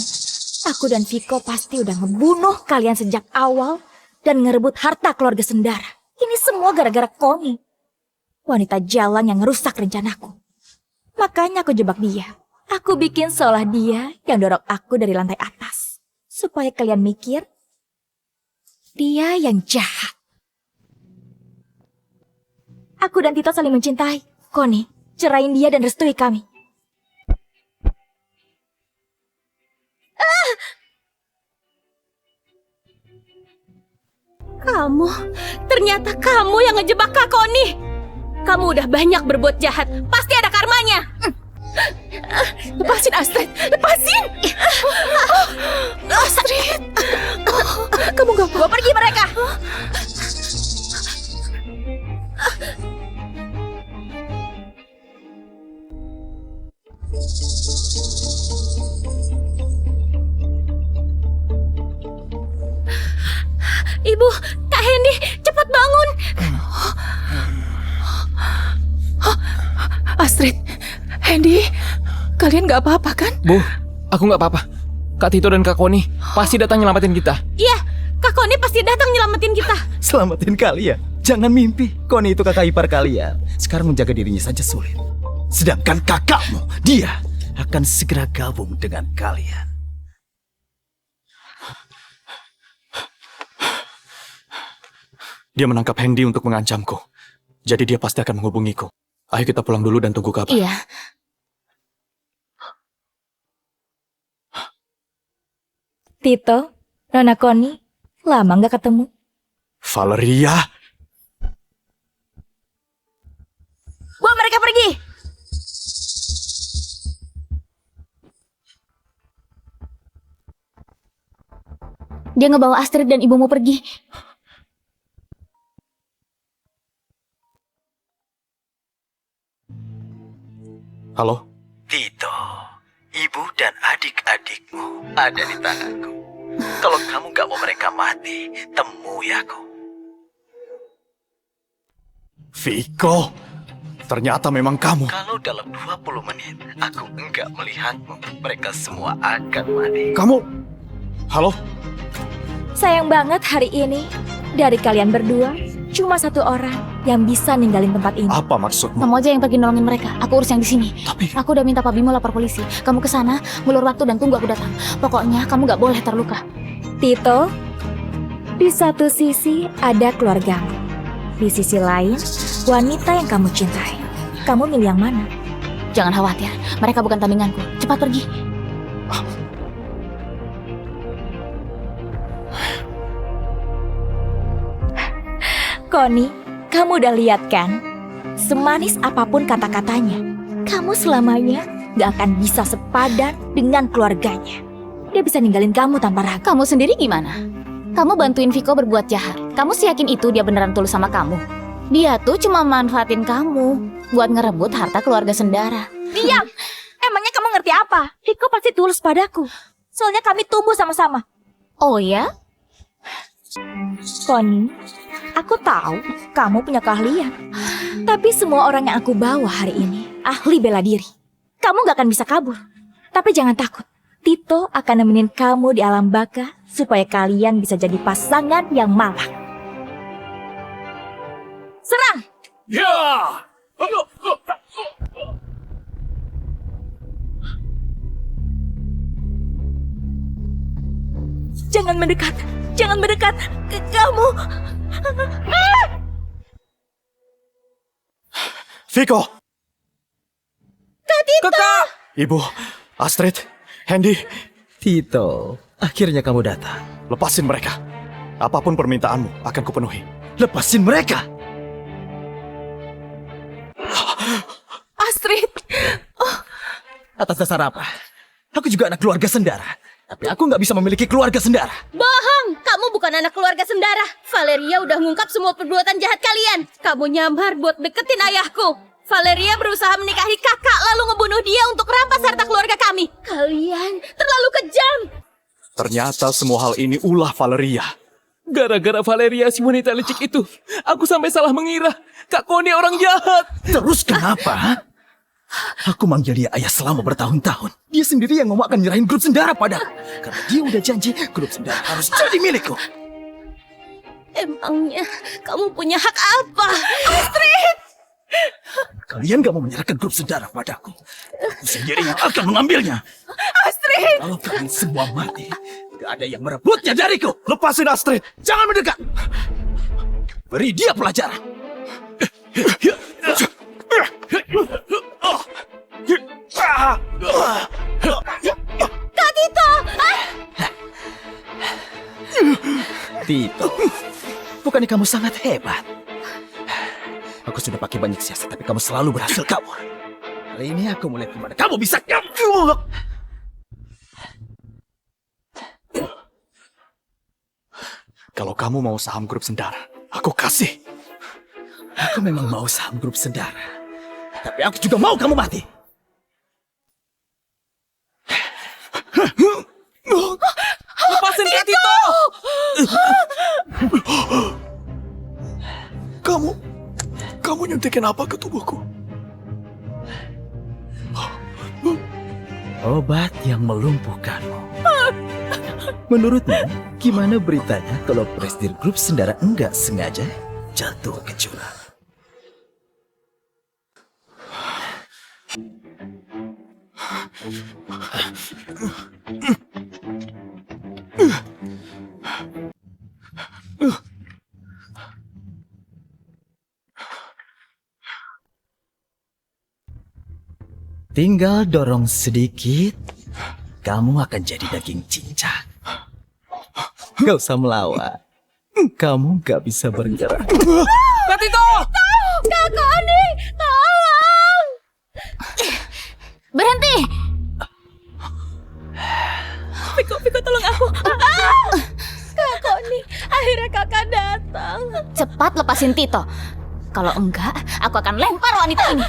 aku dan Viko pasti udah ngebunuh kalian sejak awal dan ngerebut harta keluarga Sendara. Ini semua gara-gara Connie, wanita jalan yang ngerusak rencanaku. Makanya aku jebak dia. Aku bikin seolah dia yang dorong aku dari lantai atas. Supaya kalian mikir, dia yang jahat. Aku dan Tito saling mencintai. Connie, cerain dia dan restui kami. Ternyata kamu yang ngejebak Kak Connie. Kamu udah banyak berbuat jahat, pasti ada karmanya. Lepasin Astrid, lepasin. Astrid, kamu gak mau Pergi mereka. Ibu, Kak Hendy, cepat bangun. Astrid, Hendy, kalian gak apa-apa kan? Bu, aku nggak apa-apa. Kak Tito dan Kak Connie pasti datang nyelamatin kita. Iya, Kak Connie pasti datang nyelamatin kita. Selamatin kalian. Jangan mimpi. Connie itu kakak ipar kalian. Sekarang menjaga dirinya saja sulit. Sedangkan kakakmu, dia akan segera gabung dengan kalian. Dia menangkap Hendy untuk mengancamku. Jadi dia pasti akan menghubungiku. Ayo kita pulang dulu dan tunggu kabar. Iya. Tito, Nona Connie, lama gak ketemu? Valeria! Bawa mereka pergi! Dia ngebawa Astrid dan ibumu pergi. Halo? Tito, ibu dan adik-adikmu ada di tanganku. Kalau kamu gak mau mereka mati, temui aku. Viko, ternyata memang kamu. Kalau dalam 20 menit aku enggak melihatmu, mereka semua akan mati. Kamu? Halo? Sayang banget hari ini, dari kalian berdua, cuma satu orang yang bisa ninggalin tempat ini. Apa maksudmu? Kamu aja yang pergi nolongin mereka. Aku urus yang di sini. Tapi Aku udah minta Pak Bimo lapor polisi. Kamu ke sana, ngulur waktu dan tunggu aku datang. Pokoknya kamu nggak boleh terluka. Tito, di satu sisi ada keluargamu. Di sisi lain, wanita yang kamu cintai. Kamu milih yang mana? Jangan khawatir, mereka bukan tandinganku. Cepat pergi. Connie, kamu udah lihat kan? Semanis apapun kata-katanya, kamu selamanya gak akan bisa sepadan dengan keluarganya. Dia bisa ninggalin kamu tanpa ragu. Kamu sendiri gimana? Kamu bantuin Viko berbuat jahat. Kamu sih yakin itu dia beneran tulus sama kamu? Dia tuh cuma manfaatin kamu buat ngerebut harta keluarga Sendara. Diam! Emangnya kamu ngerti apa? Viko pasti tulus padaku. Soalnya kami tumbuh sama-sama. Oh ya? Connie, aku tahu kamu punya keahlian. Tapi semua orang yang aku bawa hari ini ahli bela diri. Kamu gak akan bisa kabur. Tapi jangan takut. Tito akan nemenin kamu di alam baka supaya kalian bisa jadi pasangan yang malang. Serang! Ya! Jangan mendekat. Jangan mendekat. Kamu. Viko! Kakak! Ibu, Astrid, Hendy, Tito, akhirnya kamu datang. lepasin mereka. Apapun permintaanmu akan kupenuhi. Lepasin mereka! Astrid, Atas dasar apa? Aku juga anak keluarga Sendara. Tapi aku nggak bisa memiliki keluarga Sendara. Bohong! Kamu bukan anak keluarga Sendara. Valeria udah ngungkap semua perbuatan jahat kalian. Kamu nyamar buat deketin ayahku. Valeria berusaha menikahi kakak lalu ngebunuh dia untuk rampas harta keluarga kami. Kalian terlalu kejam. Ternyata semua hal ini ulah Valeria. Gara-gara Valeria si wanita licik itu, aku sampai salah mengira Kak Connie orang jahat. Terus kenapa? Aku manggil dia ayah selama bertahun-tahun. Dia sendiri yang ngomong akan nyerahin grup Sendara padaku. Karena dia udah janji grup Sendara harus jadi milikku. Emangnya kamu punya hak apa? Astrid! Kalian gak mau menyerahkan grup Sendara padaku. Aku sendiri yang akan mengambilnya. Astrid! Kalau kalian semua mati, gak ada yang merebutnya dariku. Lepasin Astrid. Jangan mendekat. Beri dia pelajaran. Kak Tito! Tito, bukannya kamu sangat hebat? Aku sudah pakai banyak siasat, tapi kamu selalu berhasil kabur. Kali ini aku melihat gimana kamu bisa kabur. Kalau kamu mau saham grup Sendara, aku kasih. Aku memang mau saham grup Sendara, tapi aku juga mau kamu mati. Lepasin Kak Tito! Kamu nyuntikin apa ke tubuhku? Obat yang melumpuhkanmu. Menurutmu, gimana beritanya kalau presidir grup Sendara enggak sengaja jatuh ke jurang? Tinggal dorong sedikit, kamu akan jadi daging cincang. Gak usah melawan. Kamu gak bisa bergerak. Kak Tito! Kak Connie! Tolong! Berhenti! Viko tolong aku. Kak Connie, akhirnya kakak datang. Cepat lepasin Tito. Kalau enggak, aku akan lempar wanita ini.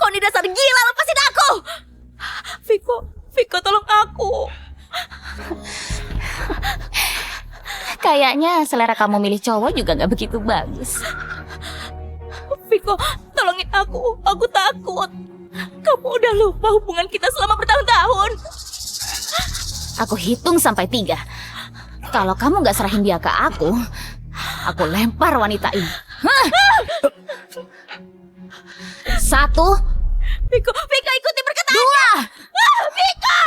Connie dasar gila, lepasin aku! Viko tolong aku. Kayaknya selera kamu milih cowok juga gak begitu bagus. Viko, tolongin aku takut. Kamu udah lupa hubungan kita selama bertahun-tahun. Aku hitung sampai 3. Kalau kamu gak serahin dia ke aku lempar wanita ini. Hah? 1, Viko ikuti perkataan. 2. Viko!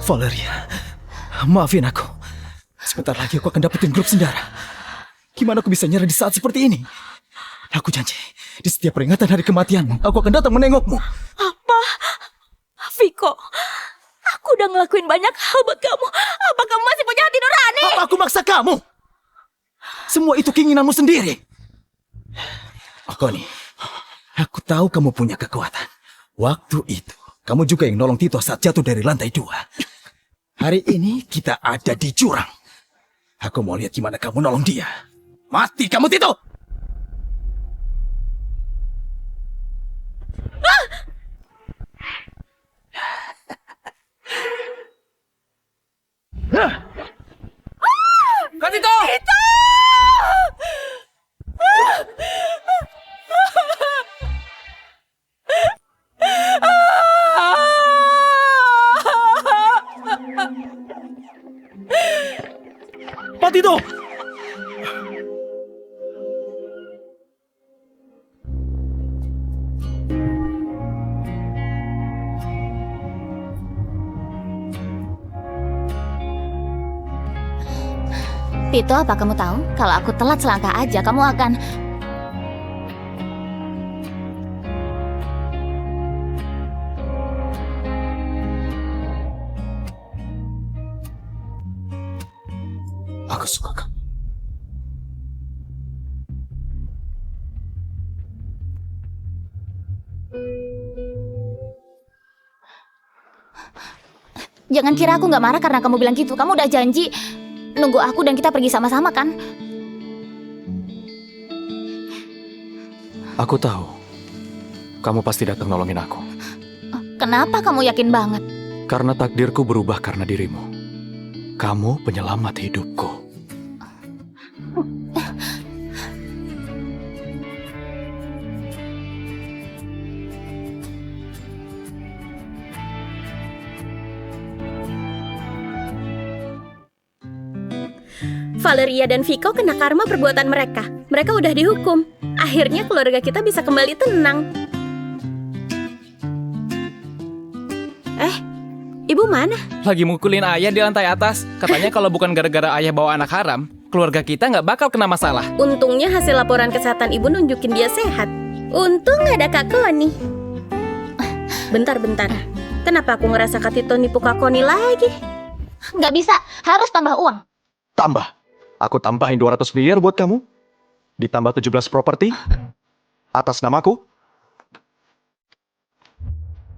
Valeria, maafin aku. Sebentar lagi aku akan dapetin grup Sendara. Gimana aku bisa nyerah di saat seperti ini? Aku janji, di setiap peringatan hari kematianmu, aku akan datang menengokmu. Apa? Viko, aku udah ngelakuin banyak hal buat kamu. Apa kamu masih punya hati nurani? Apa aku maksa kamu? Semua itu keinginanmu sendiri. Connie, aku tahu kamu punya kekuatan. Waktu itu, kamu juga yang nolong Tito saat jatuh dari lantai 2. Hari ini kita ada di jurang. Aku mau lihat gimana kamu nolong dia. Mati kamu, Tito! Kak Tito! Pak Tito! Tito, apa kamu tahu? Kalau aku telat selangkah aja, kamu akan... Aku suka kamu. Jangan kira aku nggak marah karena kamu bilang gitu. Kamu udah janji nunggu aku dan kita pergi sama-sama kan? Aku tahu. Kamu pasti datang nolongin aku. Kenapa kamu yakin banget? Karena takdirku berubah karena dirimu. Kamu penyelamat hidupku. Valeria dan Vico kena karma perbuatan mereka. Mereka udah dihukum. Akhirnya keluarga kita bisa kembali tenang. Ibu mana? Lagi mukulin ayah di lantai atas. Katanya kalau bukan gara-gara ayah bawa anak haram, keluarga kita nggak bakal kena masalah. Untungnya hasil laporan kesehatan ibu nunjukin dia sehat. Untung ada Kak Koni. Bentar. Kenapa aku ngerasa Kak Tito nipu Kak Koni lagi? Nggak bisa, harus tambah uang. Tambah. Aku tambahin 200 miliar buat kamu. Ditambah 17 properti. Atas namaku.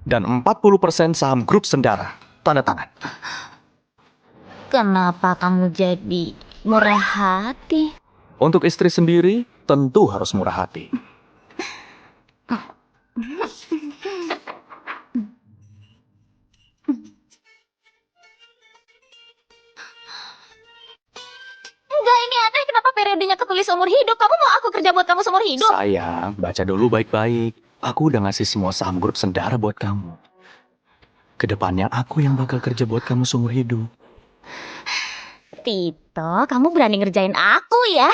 Dan 40% saham grup Sendara. Tanda tangan. Kenapa kamu jadi murah hati? Untuk istri sendiri, tentu harus murah hati. Enggak, ini aneh. Kenapa periodenya ketulis seumur hidup? Kamu mau aku kerja buat kamu seumur hidup? Sayang, baca dulu baik-baik. Aku udah ngasih semua saham grup Sendara buat kamu. Kedepannya aku yang bakal kerja buat kamu seumur hidup. Tito, kamu berani ngerjain aku ya?